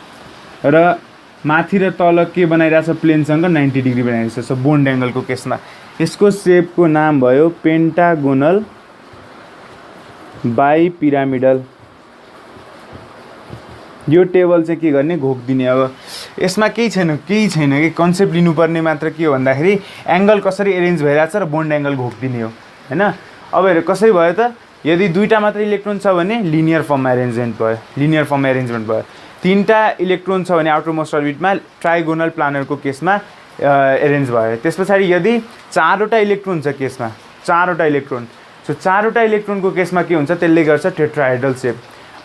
र माथि र तल के बनाइरहेछ प्लेनसँग 90 डिग्री बनाइरहेछ। सो बोन्ड एङ्गलको केसमा यसको सेपको नाम भयो पेन्टागोनल बाइपिरामिडल। यो टेबल चाहिँ के गर्ने, घोकिदिने। अब यसमा केही छैन कि कन्सेप्ट लिनुपर्ने मात्र के हो भन्दाखेरि एङ्गल कसरी एरेन्ज भइरहेछ र बोन्ड एङ्गल घोकिदिने हो हैन। अब हेर कसरी भयो त, यदि दुईटा मात्र इलेक्ट्रोन छ भने लिनियर फर्ममा एरेन्जमेन्ट भयो, लिनियर फर्ममा एरेन्जमेन्ट भयो। तीनटा इलेक्ट्रोन छ भने आउटरमोस्ट अर्बिटमा ट्राइगोनल प्लानरको केसमा एरेन्ज भयो। त्यस पछाडि यदि 4वटा इलेक्ट्रोन छ केसमा, 4वटा इलेक्ट्रोन, सो 4वटा इलेक्ट्रोनको केसमा के हुन्छ, त्यसले गर्छ टेट्राहेड्रल सेप।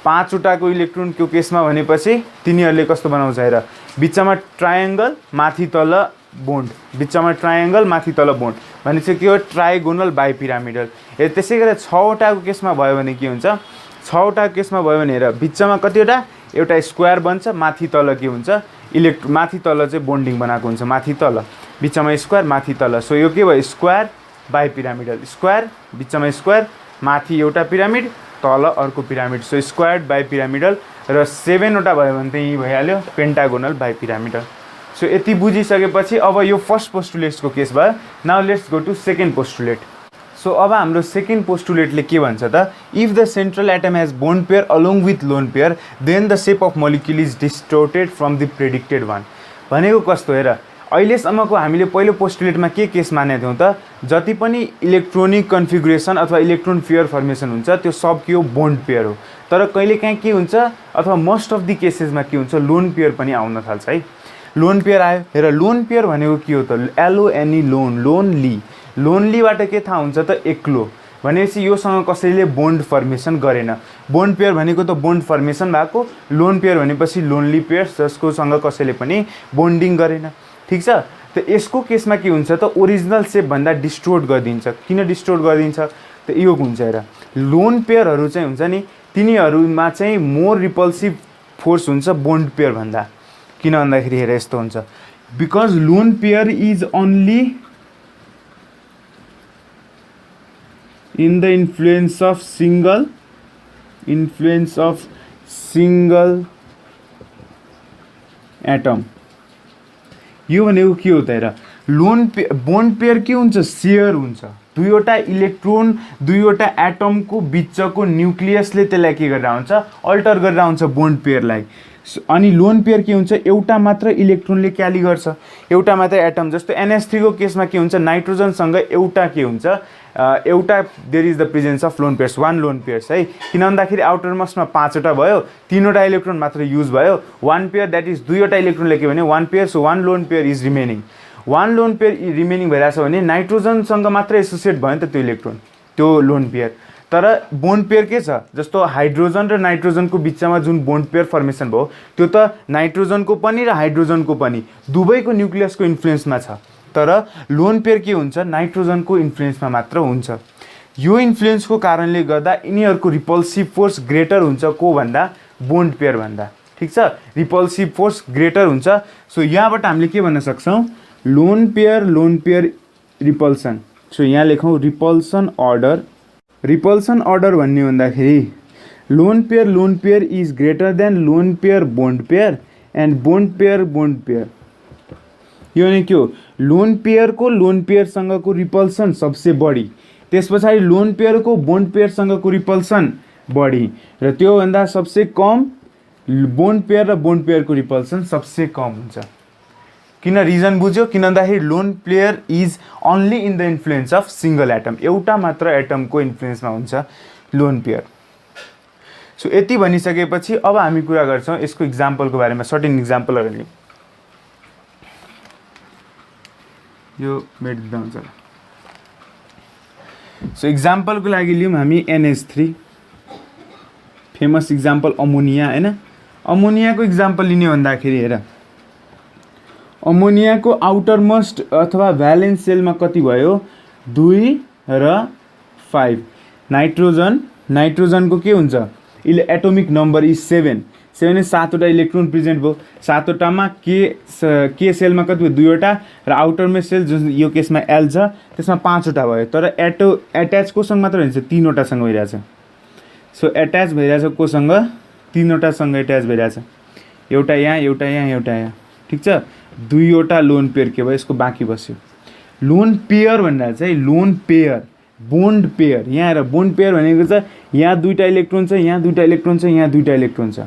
5वटाको इलेक्ट्रोनको केसमा भनेपछि तिनीहरूले कस्तो बनाउँछ हेर, बिचमा ट्रायङ्गल माथि तल बोन्ड, बिचमा ट्रायङ्गल माथि तल बोन्ड भनेपछि के हो, ट्राइगोनल बाइपिरामिडल। त्यसै गरी 6वटाको केसमा भयो भने के हुन्छ, 6वटाको केसमा भयो भने हेर बिचमा कतिवटा, एउटा स्क्वायर बन्छ, माथि तल के हुन्छ माथि तल चाहिँ बोन्डिङ बनाएको हुन्छ, माथि तल बिचमा स्क्वायर माथि तल। सो यो के भयो, स्क्वायर बाइपिरामिडल, स्क्वायर बिचमा स्क्वायर, माथि एउटा पिरामिड तल अर्को पिरामिड। सो स्क्वायर्ड बाइपिरामिडल, र 7वटा भयो भने चाहिँ यही भइहाल्यो पेन्टागोनल बाइपिरामिडल। सो यति बुझिसकेपछि अब यो फर्स्ट पोस्टुलेट्सको केस भयो। Now let's go to second postulate. So अब हाम्रो सेकेन्ड पोस्टुलेटले के भन्छ त, if the central atom has bond pair along with lone pair then the shape of molecule is distorted from the predicted one. भनेको कस्तो हेर, अहिलेसम्मको हामीले पहिलो पोस्टुलेटमा के केस मानेको थियौँ त, जति पनि इलेक्ट्रोनिक कन्फिगुरेसन अथवा इलेक्ट्रोन पेयर फर्मेसन हुन्छ त्यो सब के हो, बोन्ड पेयर हो। तर कहिलेकाहीँ के हुन्छ, अथवा मोस्ट अफ द केसेसमा के हुन्छ, लोन पेयर पनि आउन थाल्छ है। लोन पेयर आयो, हेर लोन पेयर भनेको के हो त, LONE लोन, लोनली, लोनलीबाट के थाहा हुन्छ त, एक्लो भनेपछि योसँग कसैले बोन्ड फर्मेसन गरेन। बोन्ड पेयर भनेको त बोन्ड फर्मेसन भएको, लोन पेयर भनेपछि लोनली पेयर जसकोसँग कसैले पनि बोन्डिङ गरेन। ठिक छ त, यसको केसमा के हुन्छ त, ओरिजिनल सेपभन्दा डिस्टोर्ट गरिदिन्छ। किन डिस्टोर्ट गरिदिन्छ त, यो हुन्छ हेर, लोन पेयरहरू चाहिँ हुन्छ नि, तिनीहरूमा चाहिँ मोर रिपल्सिभ फोर्स हुन्छ बोन्ड पेयर भन्दा। किन भन्दाखेरि हेर यस्तो हुन्छ, because lone pair is only in the influence of single atom. यो भनेको के हो त हेर, बोन्ड पेयर के हुन्छ, सेयर हुन्छ। दुईवटा इलेक्ट्रोन, दुईवटा एटमको बिचको न्युक्लियसले त्यसलाई के गरेर हुन्छ, अल्टर गरेर हुन्छ बोन्ड पेयरलाई। अनि लोन पेयर के हुन्छ, एउटा मात्र इलेक्ट्रोनले क्याली गर्छ, एउटा मात्र एटम। जस्तो NH3 को केसमा के हुन्छ, नाइट्रोजनसँग एउटा के हुन्छ, एउटा there is the presence of lone pairs, 1 lone pairs है। किन भन्दाखेरि आउटरमोस्टमा 5वटा भयो, 3वटा इलेक्ट्रोन मात्र युज भयो, 1 पेयर द्याट इज दुईवटा इलेक्ट्रोनले के भने 1 pair. So 1 lone pair is remaining, 1 lone pair remaining भइरहेछ भने नाइट्रोजनसँग मात्र एसोसिएट भयो नि त त्यो इलेक्ट्रोन, त्यो लोन पेयर। तर बोन्ड पेयर के छ, जस्तो हाइड्रोजन र नाइट्रोजनको बिचमा जुन बोन्ड पेयर फर्मेसन भयो त्यो त नाइट्रोजनको पनि र हाइड्रोजनको पनि दुवैको न्युक्लियसको इन्फ्लुएन्समा छ। तर लोन पेयर के हुन्छ, नाइट्रोजनको इन्फ्लुएन्समा मात्र हुन्छ। यो इन्फ्लुएन्सको कारणले गर्दा यिनीहरूको रिपल्सिभ फोर्स ग्रेटर हुन्छ को भन्दा, बोन्ड पेयर भन्दा। ठिक छ, रिपल्सिभ फोर्स ग्रेटर हुन्छ। सो यहाँबाट हामीले के भन्न सक्छौँ, लोन पेयर रिपल्सन। सो यहाँ लेखौँ रिपल्सन अर्डर। रिपल्सन अर्डर भन्ने भन्दाखेरि lone pair is greater than lone pair bond pair and bond pair. यो भने के हो, लोन पेयरसँगको रिपल्सन सबसे बढी, त्यस पछाडि लोन पेयरको बोन्ड पेयरसँगको रिपल्सन बढी, र त्योभन्दा सबसे कम बोन्ड पेयर र बोन्ड पेयरको रिपल्सन सबसे कम हुन्छ। किन रिजन बुझ्यो, किन भन्दाखेरि lone pair is only in the influence of single atom, एउटा मात्र एटमको इन्फ्लुएन्समा हुन्छ लोन पेयर। सो यति भनिसकेपछि अब हामी कुरा गर्छौँ यसको इक्जाम्पलको बारेमा, सर्टेन इक्जाम्पलहरू लियौँ। यो मेटिदिँदा हुन्छ। सो इक्जाम्पलको लागि लियौँ हामी NH3 फेमस इक्जाम्पल अमोनिया हैन। अमोनियाको इक्जाम्पल लिने भन्दाखेरि हेर अमोनियाको आउटर मोस्ट अथवा भ्यालेन्स सेलमा कति भयो 2 र 5। नाइट्रोजनको के हुन्छ एटोमिक नम्बर इज 7 7वटा इलेक्ट्रोन प्रेजेन्ट भयो। 7वटामा के सेलमा कति भयो 2वटा र आउटरमा सेल जुन यो केसमा L छ त्यसमा 5वटा भयो। तर एट्याच कोसँग मात्र हुन्छ 3वटासँग भइरहेछ। सो एट्याच भइरहेछ कोसँग 3वटासँग एट्याच भइरहेछ। एउटा यहाँ एउटा यहाँ एउटा यहाँ ठिक छ। 2वटा लोन पेयर के भयो यसको बाँकी बस्यो। लोन पेयर भन्दा चाहिँ लोन पेयर बोन्ड पेयर यहाँ हेर बोन्ड पेयर भनेको छ यहाँ 2टा इलेक्ट्रोन छ यहाँ 2टा इलेक्ट्रोन छ यहाँ 2टा इलेक्ट्रोन छ।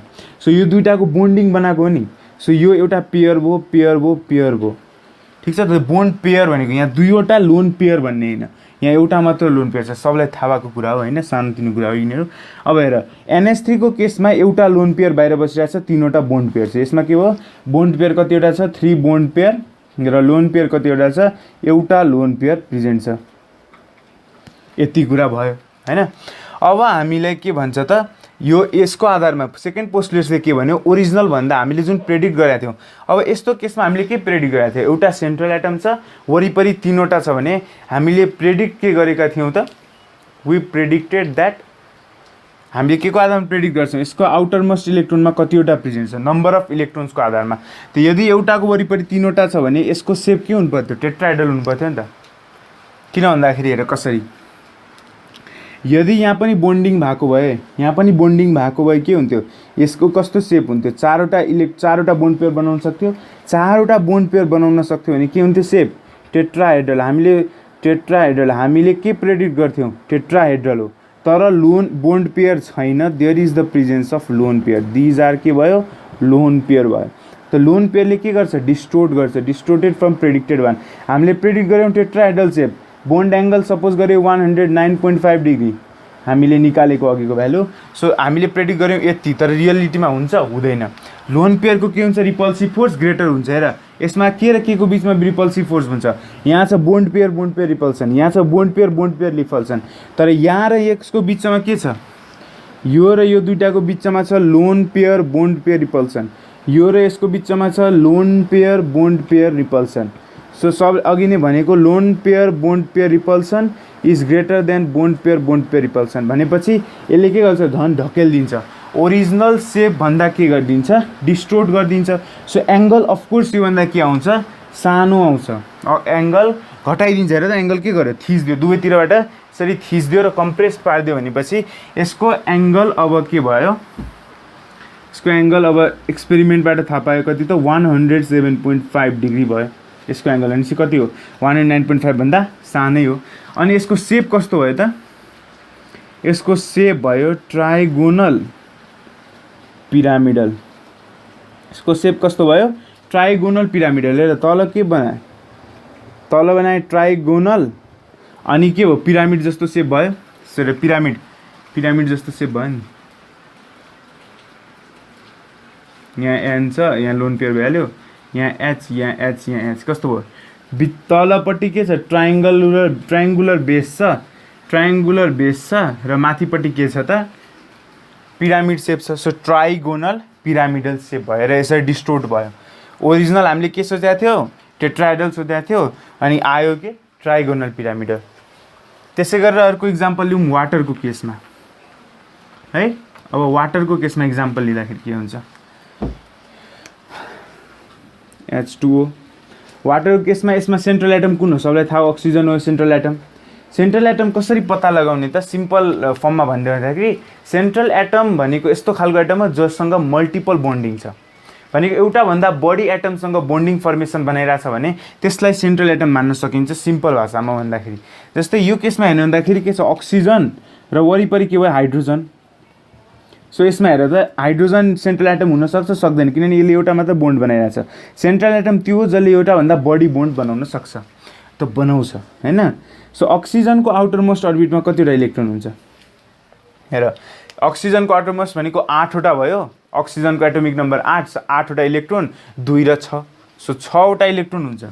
सो यो 2टाको बोन्डिङ बनाएको हो नि। सो यो एउटा पेयर भयो पेयर भयो पेयर भयो ठिक छ। त बोन्ड पेयर भनेको यहाँ 2वटा लोन पेयर भन्ने हैन यहाँ एउटा मात्र लोन पेयर छ। सबलाई थाहा भएको कुरा हो हैन सानोतिनो कुरा हो यिनीहरू। अब हेर NH3 को केसमा एउटा लोन पेयर बाहिर बसिरहेछ 3वटा बोन्ड पेयर छ। यसमा के हो बोन्ड पेयर कतिवटा छ 3 बोन्ड पेयर र लोन पेयर कतिवटा छ एउटा लोन पेयर प्रेजेन्ट छ। यति कुरा भयो हैन। अब हामीलाई के भन्छ त यो यसको आधारमा सेकेन्ड पोस्टुलेट्सले के भन्यो ओरिजिनल भन्दा हामीले जुन प्रेडिक्ट गरेका थियौँ। अब यस्तो केसमा हामीले के प्रेडिक्ट गरेका थियौँ एउटा सेन्ट्रल एटम छ वरिपरि 3वटा छ भने हामीले प्रेडिक्ट के गरेका थियौँ त वी प्रेडिक्टेड दैट हामीले के को आधारमा प्रेडिक्ट गर्छौँ यसको आउटर मोस्ट इलेक्ट्रोनमा कतिवटा प्रेजेन्ट छ नम्बर अफ इलेक्ट्रोन्सको आधारमा। त यदि एउटाको वरिपरि 3वटा छ भने यसको सेप के हुनु पर्थ्यो टेट्राहेड्रल हुनु पर्थ्यो नि त। किन भन्दाखेरि हेर कसरी यदि यहाँ पनि बोन्डिङ भएको भए यहाँ पनि बोन्डिङ भएको भए के हुन्थ्यो यसको कस्तो सेप हुन्थ्यो 4वटा बोन्ड पेयर बनाउन सक्थ्यो। 4वटा बोन्ड पेयर बनाउन सक्थ्यो भने के हुन्थ्यो सेप टेट्राहेड्रल। हामीले के प्रेडिक्ट गर्थ्यौँ टेट्राहेड्रल हो। तर लोन बोन्ड पेयर छैन there is the presence of lone pair. These are के भयो लोन पेयर भयो। त लोन पेयरले के गर्छ डिस्टोर्ट गर्छ डिस्टोर्टेड फ्रम प्रेडिक्टेड वान। हामीले प्रेडिक्ट गऱ्यौँ टेट्राहेड्रल सेप बोन्ड एङ्गल सपोज गऱ्यो 109.5 डिग्री हामीले निकालेको अघिको भ्यालु। सो हामीले प्रेडिक्ट गऱ्यौँ यति तर रियलिटीमा हुन्छ हुँदैन। लोन पेयरको के हुन्छ रिपल्सिभ फोर्स ग्रेटर हुन्छ। हेर यसमा के र के को बिचमा रिपल्सिभ फोर्स हुन्छ यहाँ छ बोन्ड पेयर रिपल्सन यहाँ छ बोन्ड पेयर रिपल्सन। तर यहाँ र यसको बिचमा के छ यो र यो दुईटाको बिचमा छ lone pair bond pair repulsion. यो र यसको बिचमा छ lone pair bond pair repulsion. So सब अघि नै भनेको lone pair bond pair repulsion is greater than bond pair repulsion भनेपछि यसले के गर्छ झन् ढकेलिदिन्छ ओरिजिनल सेप भन्दा के गरिदिन्छ डिस्टोर्ट गरिदिन्छ। सो एङ्गल अफकोर्स योभन्दा के आउँछ सानो आउँछ एङ्गल घटाइदिन्छ। हेर त एङ्गल के गर्यो थिच्दियो दुवैतिरबाट यसरी थिच्दियो र कम्प्रेस पारिदियो भनेपछि यसको एङ्गल अब के भयो यसको एङ्गल अब एक्सपेरिमेन्टबाट थाहा पायो कति त 107.5 डिग्री भयो यसको एङ्गल। भनेपछि कति हो 109.5 भन्दा सानै हो। अनि यसको सेप कस्तो भयो त यसको सेप भयो ट्राइगोनल पिरामिडल। यसको सेप कस्तो भयो ट्राइगोनल पिरामिडल। हेर तल के बनाए तल बनाए ट्राइगोनल अनि के भयो पिरामिड जस्तो सेप भयो। सर पिरामिड जस्तो सेप भयो नि। यहाँ एन छ यहाँ लोन पेयर भइहाल्यो यहाँ एच कस्तो भयो तलपट्टि के छ ट्रायङ्गुलर बेस छ र माथिपट्टि के छ त पिरामिड सेप छ। सो ट्राइगोनल पिरामिडल सेप भएर यसरी डिस्टोर्ट भयो। ओरिजिनल हामीले के सोचेको थियो टेट्राहेड्रल सोचेको थियो अनि आयो के ट्राइगोनल पिरामिडल। त्यसै गरेर अर्को इक्जाम्पल लिउँ वाटरको केसमा है। अब वाटरको केसमा इक्जाम्पल लिँदाखेरि के हुन्छ H2O वाटरको केसमा यसमा सेन्ट्रल एटम कुन हो सबलाई थाहा अक्सिजन हो सेन्ट्रल एटम। सेन्ट्रल एटम कसरी पत्ता लगाउने त सिम्पल फर्ममा भन्दाखेरि सेन्ट्रल एटम भनेको यस्तो खालको एटम हो जससँग मल्टिपल बोन्डिङ छ भनेको एउटा भन्दा बढी एटमसँग बोन्डिङ फर्मेसन बनाइरहेछ भने त्यसलाई सेन्ट्रल एटम मान्न सकिन्छ सिम्पल भाषामा भन्दाखेरि। जस्तै यो केसमा हेर्नु भन्दाखेरि के छ अक्सिजन र वरिपरि के भयो हाइड्रोजन। सो यसमा हेर त हाइड्रोजन सेन्ट्रल एटम हुन सक्छ सक्दैन किनभने यसले एउटा मात्र बोन्ड बनाइरहेछ। सेन्ट्रल एटम त्यो हो जसले एउटा भन्दा बढी बोन्ड बनाउन सक्छ त बनाउँछ हैन। सो अक्सिजनको आउटर मोस्ट अर्बिटमा कतिवटा इलेक्ट्रोन हुन्छ हेर अक्सिजनको आउटर मोस्ट भनेको 8वटा भयो। अक्सिजनको एटोमिक नम्बर 8वटा इलेक्ट्रोन 2 र 6 सो 6वटा इलेक्ट्रोन हुन्छ।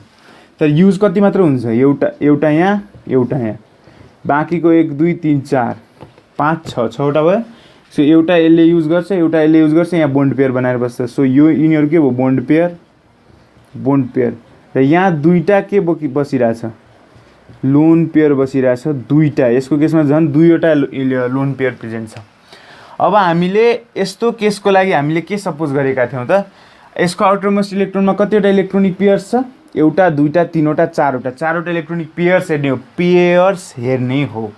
तर युज कति मात्र हुन्छ एउटा यहाँ बाँकीको 1 2 3 4 5 6 6वटा भयो। सो एउटा यसले युज गर्छ, एउटा यसले युज गर्छ, यहाँ बोन्ड पेयर बनाएर बस्छ। सो यो यिनीहरू के भयो, बोन्ड पेयर। र यहाँ दुईटा के बसिरहेछ, लोन पेयर बसिरहेछ दुईटा। यसको केसमा झन् दुईवटा लोन पेयर प्रेजेन्ट छ। अब हामीले यस्तो केसको लागि हामीले के सपोज गरेका थियौँ त, यसको आउटरमोस्ट इलेक्ट्रोनमा कतिवटा इलेक्ट्रोनिक पेयर्स छ, एउटा दुईटा तीनवटा चारवटा इलेक्ट्रोनिक पेयर्स हेर्ने हो, पेयर्स हेर्ने हो,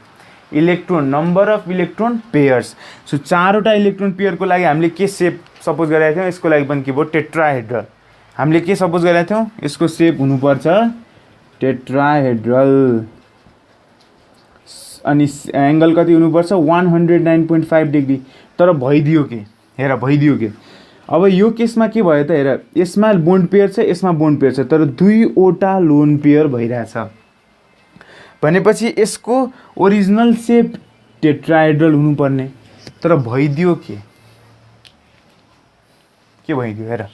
electron number of electron pairs. So चारवटा इलेक्ट्रोन पेयरको लागि हामीले के सेप सपोज गरेका थियौँ, यसको लागि पनि के भयो, टेट्राहेड्रल। हामीले के सपोज गरेका थियौँ, यसको सेप हुनुपर्छ टेट्राहेड्रल, अनि एङ्गल कति हुनुपर्छ 109.5 डिग्री। तर भइदियो के, हेर भइदियो के। अब यो केसमा के भयो त, हेर यसमा बोन्ड पेयर छ, यसमा बोन्ड पेयर छ, तर दुईवटा लोन पेयर भइरहेछ भनेपछि यसको ओरिजिनल सेप टेट्राहेड्रल हुनुपर्ने। तर भइदियो के भइदियो, हेर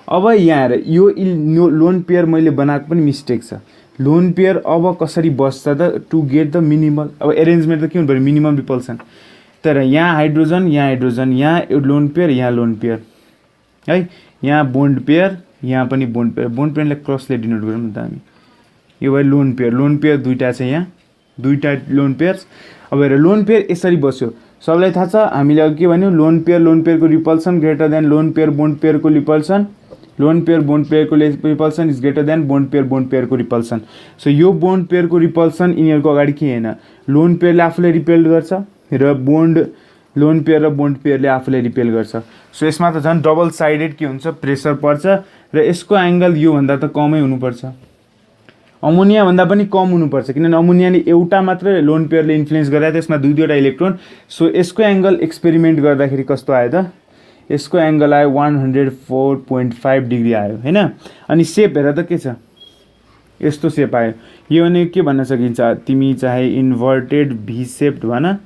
अब यहाँ हेर यो लोन पेयर मैले बनाएको पनि मिस्टेक छ। लोन पेयर अब कसरी बस्छ त, टु गेट द मिनिमल, अब एरेन्जमेन्ट त के हुनु पऱ्यो, मिनिमम रिपल्सन। तर यहाँ हाइड्रोजन, यहाँ लोन पेयर है, यहाँ बोन्ड पेयर, यहाँ पनि बोन्ड पेयरलाई क्रसले डिनोट गरौँ न त हामी। यो भयो लोन पेयर दुईवटा छ, यहाँ दुईवटा लोन पेयर्स। अब हेर लोन पेयर यसरी बस्यो, सबलाई थाहा छ हामीले अघि के भन्यौँ, लोन पेयरको repulsion greater than lone pair bond पेयरको रिपल्सन, लोन पेयर बोन्ड पेयरको repulsion is greater than bond पेयरको रिपल्सन। सो यो बोन्ड पेयरको रिपल्सन यिनीहरूको अगाडि के होइन, लोन पेयरले आफूलाई रिपेल गर्छ र लोन पेयर र बोन्ड पेयरले आफूलाई रिपेल गर्छ। सो यसमा त झन् डबल साइडेड के हुन्छ, प्रेसर पर्छ र यसको एङ्गल योभन्दा त कमै हुनुपर्छ, अमोनियाभन्दा पनि कम हुनुपर्छ, किनभने अमोनियाले एउटा मात्र लोन पेयरले इन्फ्लुएन्स गरेर त्यसमा दुईवटा इलेक्ट्रोन। सो यसको एङ्गल एक्सपेरिमेन्ट गर्दाखेरि कस्तो आयो त, यसको एङ्गल आयो 104.5 डिग्री आयो होइन। अनि सेप हेर त के छ, यस्तो सेप आयो। यो भने के भन्न सकिन्छ, तिमी चाहे इन्भर्टेड भी सेप्ड भन,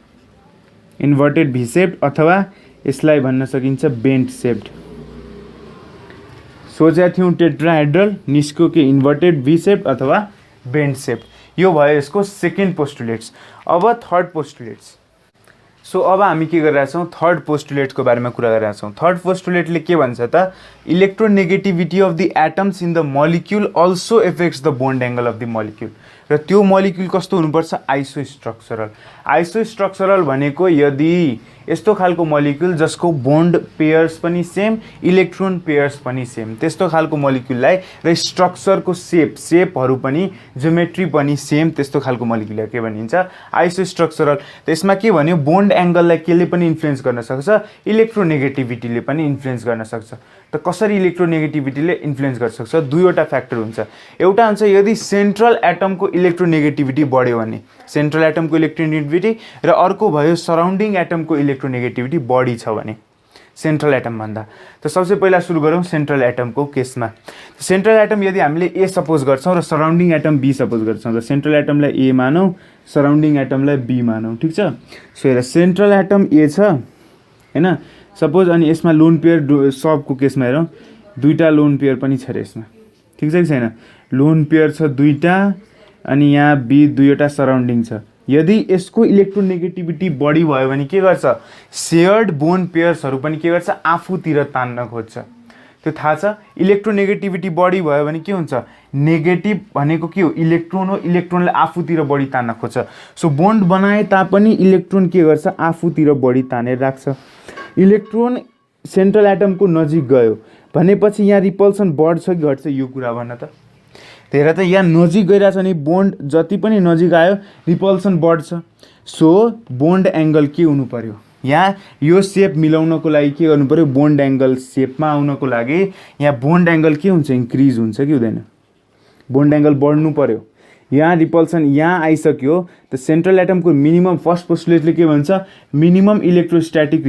इन्भर्टेड भी सेप्ड, अथवा यसलाई भन्न सकिन्छ बेन्ट सेप्ड। सोचेका थियौँ टेट्राहेड्रल, निस्क्यो के इन्भर्टेड भी सेप्ड अथवा बेन्ट सेप्ड। यो भयो यसको सेकेन्ड पोस्टुलेट्स। अब थर्ड पोस्टुलेट्स। सो अब हामी के गरिरहेछौँ, थर्ड पोस्टुलेट्सको बारेमा कुरा गरिरहेछौँ। थर्ड पोस्टुलेटले के भन्छ त, electronegativity of the atoms in the molecule also affects the bond angle of the molecule. र त्यो मलिक्युल कस्तो हुनुपर्छ, आइसोस्ट्रक्चरल भनेको यदि यस्तो खालको मलिक्युल जसको बोन्ड पेयर्स पनि सेम, इलेक्ट्रोन पेयर्स पनि सेम, त्यस्तो खालको मलिक्युललाई र स्ट्रक्चरको सेपहरू पनि, ज्योमेट्री पनि सेम, त्यस्तो खालको मलिक्युललाई के भनिन्छ, आइसोस्ट्रक्चरल। त्यसमा के भन्यो, बोन्ड एङ्गललाई केले पनि इन्फ्लुएन्स गर्न सक्छ, इलेक्ट्रोनेगेटिभिटीले पनि इन्फ्लुएन्स गर्न सक्छ। त कसरी इलेक्ट्रोनेगेटिभिटीले इन्फ्लुएन्स गर्न सक्छ, दुईवटा फ्याक्टर हुन्छ। एउटा हुन्छ यदि सेन्ट्रल एटमको इलेक्ट्रोनेगेटिभिटी बढ्यो भने, सेन्ट्रल एटमको इलेक्ट्रोनेगेटिभिटी, र अर्को भयो सराउन्डिङ एटमको इलेक्ट्रोनेगेटिभिटी बढी छ भने सेन्ट्रल एटम भन्दा। त सबसे पहिला सुरु गरौँ सेन्ट्रल एटमको केसमा। सेन्ट्रल एटम यदि हामीले ए सपोज गर्छौँ र सराउन्डिङ एटम बी सपोज गर्छौँ, र सेन्ट्रल एटमलाई ए मानौँ, सराउन्डिङ एटमलाई बी मानौँ, ठिक छ। सो हेर सेन्ट्रल एटम ए छ होइन सपोज, अनि यसमा लोन पेयर सबको केसमा हेरौँ, दुईवटा लोन पेयर पनि छ र यसमा, ठिक छ कि छैन, लोन पेयर छ दुईवटा, अनि यहाँ बी दुईवटा सराउन्डिङ छ। यदि यसको इलेक्ट्रोनेगेटिभिटी बढी भयो भने के गर्छ, सेयर्ड बोन्ड पेयर्सहरू पनि के गर्छ, आफूतिर तान्न खोज्छ। त्यो थाहा छ, इलेक्ट्रोनेगेटिभिटी बढी भयो भने के हुन्छ, नेगेटिभ भनेको के हो, इलेक्ट्रोन हो, इलेक्ट्रोनले आफूतिर बढी तान्न खोज्छ। सो बोन्ड बनाए तापनि इलेक्ट्रोन के गर्छ, आफूतिर बढी तानेर राख्छ। इलेक्ट्रोन सेन्ट्रल एटमको नजिक गयो भनेपछि यहाँ रिपल्सन बढ्छ कि घट्छ, यो कुरा भन्न त। हेर त यहाँ नजिक गइरहेछ भने बोन्ड जति पनि नजिक आयो रिपल्सन बढ्छ। सो बोन्ड एङ्गल के हुनु पर्यो, यहाँ यो सेप मिलाउनको लागि के गर्नु पर्यो, बोन्ड एङ्गल सेपमा आउनको लागि यहाँ बोन्ड एङ्गल के हुन्छ, इन्क्रिज हुन्छ कि हुँदैन, बोन्ड एङ्गल बढ्नु पर्यो। यहाँ रिपल्सन यहाँ आइसक्यो, त सेन्ट्रल एटमको मिनिमम फर्स्ट पोस्टुलेटले के भन्छ, मिनिमम इलेक्ट्रोस्ट्याटिक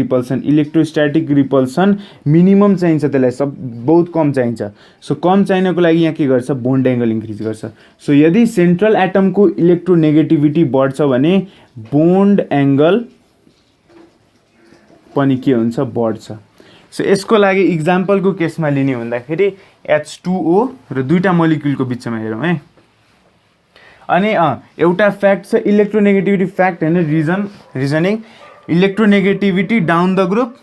रिपल्सन मिनिमम चाहिन्छ, त्यसलाई बहुत कम चाहिन्छ। सो कम चाहिनको लागि यहाँ के गर्छ, बोन्ड एङ्गल इन्क्रिज गर्छ। सो यदि सेन्ट्रल एटमको इलेक्ट्रोनेगेटिभिटी बढ्छ भने बोन्ड एङ्गल पनि के हुन्छ, बढ्छ। सो यसको लागि इक्जाम्पलको केसमा लिने भन्दाखेरि H2O र दुईवटा मोलिक्युलको बिचमा हेरौँ है। अनि एउटा फ्याक्ट छ इलेक्ट्रोनेगेटिभिटी फ्याक्ट हैन reasoning electronegativity down the group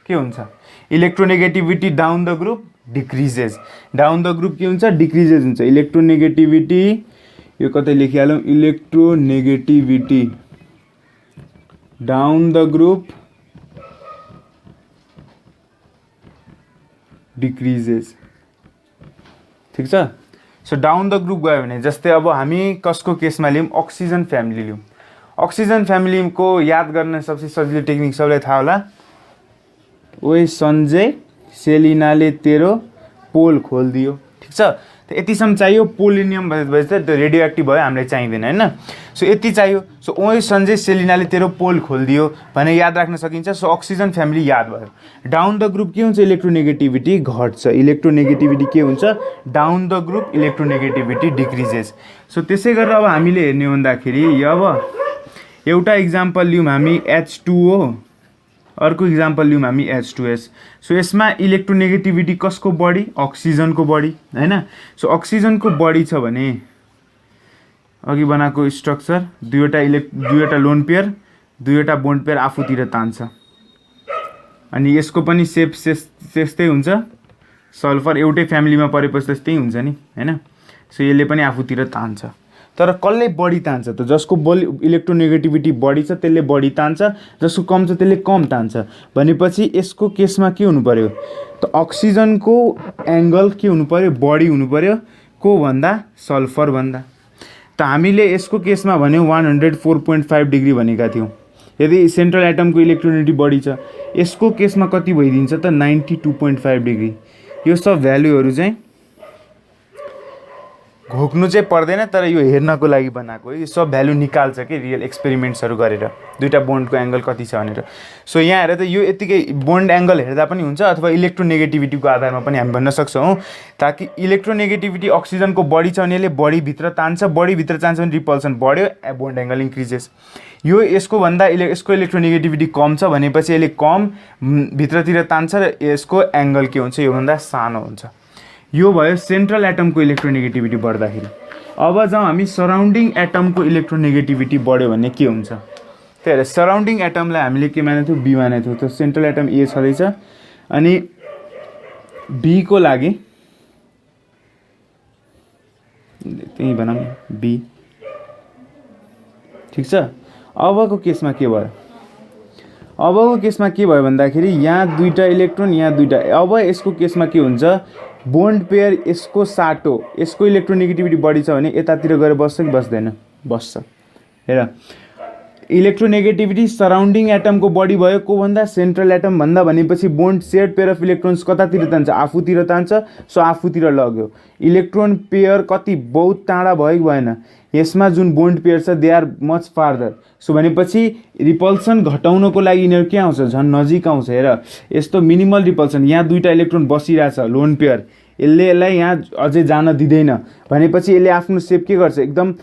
के हुन्छ electronegativity down the group decreases down the group के हुन्छ डिक्रिजेस हुन्छ इलेक्ट्रोनेगेटिभिटी यो कतै लेखिहालौँ electronegativity down the group decreases ठीक छ सो डाउन द ग्रुप गयो भने जस्तै अब हामी कसको केसमा लियौँ अक्सिजन फ्यामिली लियौँ अक्सिजन फ्यामिलीको याद गर्न सबसे सजिलो टेक्निक सबैलाई थाहा होला ओए सञ्जय सेलिनाले तेरो पोल खोलिदियो ठीक छ त यतिसम्म चाहियो पोलिनियम भएपछि त रेडियो एक्टिभ भयो हामीलाई चाहिँदैन हैन सो यति चाहियो सो ओए सञ्जय सेलिनाले तेरो पोल खोलिदियो भने याद राख्न सकिन्छ सो अक्सिजन फ्यामिली याद भयो डाउन द ग्रुप के हुन्छ इलेक्ट्रोनेगेटिभिटी घट्छ इलेक्ट्रोनेगेटिभिटी के हुन्छ down the group electronegativity decreases so त्यसै गरेर अब हामीले हेर्ने भन्दाखेरि अब एउटा इक्जाम्पल लियौँ हामी H2O अर्को इक्जाम्पल लियौँ हामी H2S सो यसमा इलेक्ट्रोनेगेटिभिटी कसको बढी अक्सिजनको बढी हैन सो अक्सिजनको बढी छ भने अघि बनाएको स्ट्रक्चर दुईवटा लोन पेयर दुईवटा बोन्ड पेयर आफूतिर तान्छ अनि यसको पनि सेप त्यस्तै हुन्छ सल्फर एउटै फ्यामिलीमा परेपछि त्यस्तै हुन्छ नि हैन सो यसले पनि आफूतिर तान्छ तर कसले बढी तान्छ त जसको इलेक्ट्रोनेगेटिभिटी बढी छ त्यसले बढी तान्छ जसको कम छ त्यसले कम तान्छ भनेपछि यसको केसमा के हुनु पर्यो त अक्सिजनको एंगल के हुनु पर्यो बढी हुनु पर्यो को भन्दा सल्फर भन्दा त हामीले यसको केसमा भन्यौ 104.5 डिग्री भनेका थियौ यदि सेन्ट्रल एटमको इलेक्ट्रोनेगेटिभिटी बढी छ यसको केसमा कति भइदिन्छ त 92.5 डिग्री यो सब भ्यालुहरु चाहिँ घोक्नु चाहिँ पर्दैन तर यो हेर्नको लागि बनाएको हो यो सब भ्यालु निकाल्छ के रियल एक्सपेरिमेन्ट्सहरु गरेर दुईटा बोन्डको एंगल कति छ भनेर सो यहाँ हेर त यो यतिकै बोन्ड एंगल हेर्दा पनि हुन्छ अथवा इलेक्ट्रोनेगेटिभिटीको आधारमा पनि हामी भन्न सक्छौं ताकि इलेक्ट्रोनेगेटिभिटी अक्सिजनको बढी छ भने यसले बढी भित्र तान्छ बढी भित्र तान्छ भने रिपल्सन बढ्यो बोन्ड एंगल इन्क्रिजेस यो यसको भन्दा यसको इलेक्ट्रोनेगेटिभिटी कम छ भनेपछि यसले कम भित्रतिर तान्छ र यसको एंगल के हुन्छ यो भन्दा सानो हुन्छ यो भयो सेन्ट्रल एटमको इलेक्ट्रोनेगेटिभिटी बढ्दाखेरि अब जाउँ हामी सराउन्डिङ एटमको इलेक्ट्रोनेगेटिभिटी बढ्यो भने के हुन्छ त्यही भएर सराउन्डिङ एटमलाई हामीले के मानेको थियौ बी मानेको थियौ त सेन्ट्रल एटम ए छँदैछ अनि बी को लागि त्यही बनाऊँ बी ठीक छ अबको केसमा के भयो अबको केसमा के भयो भन्दाखेरि यहाँ दुईटा इलेक्ट्रोन यहाँ दुईटा अब यसको केसमा के हुन्छ बोन्ड पेयर यसको साटो यसको इलेक्ट्रोनेगेटिभिटी बढी छ भने यतातिर गएर बस्छ कि बस्दैन बस्छ हेर इलेक्ट्रोनेगेटिभिटी सराउन्डिङ एटमको बढी भयो को भन्दा सेन्ट्रल एटम भन्दा भनेपछि बोन्ड सेयर्ड पेयर अफ इलेक्ट्रोन्स कतातिर तान्छ आफूतिर तान्छ सो आफूतिर लग्यो इलेक्ट्रोन पेयर कति बहुत टाढा भयो कि भएन यसमा जुन बोन्ड पेयर छ they are much farther so भनेपछि रिपल्सन घटाउनको लागि यिनीहरु के आउँछ झन् नजिक आउँछ हेर यस्तो मिनिमल रिपल्सन यहाँ दुईटा इलेक्ट्रोन बसिरहेछ लोन पेयर यसलाई यहाँ अझै जान दिदैन भनेपछि यसले आफ्नो सेप के गर्छ एकदम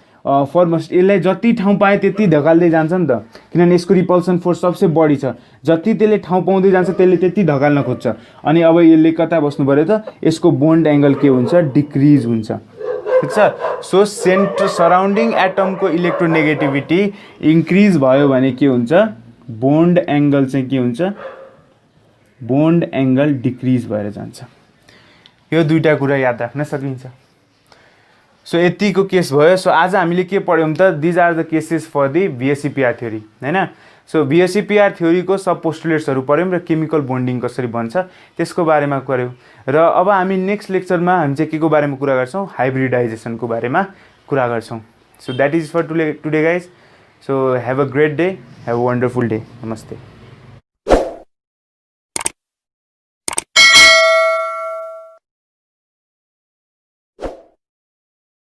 फर्मस्ट यसलाई जति ठाउँ पाए त्यति धकाल्दै जान्छ नि त किनभने यसको रिपल्सन फोर्स सबसे बढी छ जति त्यसले ठाउँ पाउँदै जान्छ त्यसले त्यति धकाल्न खोज्छ अनि अब यसले कता बस्नु पर्यो त यसको बोन्ड एंगल के हुन्छ डिक्रिज हुन्छ ठीक छ सो सराउन्डिङ एटमको इलेक्ट्रोनेगेटिभिटी इन्क्रिज भयो भने के हुन्छ बोन्ड एंगल चाहिँ के हुन्छ बोन्ड एंगल डिक्रिज भएर जान्छ यो दुईटा कुरा याद राख्न सकिन्छ सो यतिको केस भयो सो आज हामीले के पढ्यौं त these are the cases for the VSEPR theory हैन सो VSEPR थ्योरीको सब पोस्टुलेट्सहरु पढ्यौं र केमिकल बोन्डिङ कसरी बन्छ त्यसको बारेमा गर्यौं र अब हामी नेक्स्ट लेक्चरमा हामी चाहिँ के को बारेमा कुरा गर्छौं हाइब्रिडाइजेसनको बारेमा कुरा गर्छौं so that is for today guys so have a great day have a wonderful day नमस्ते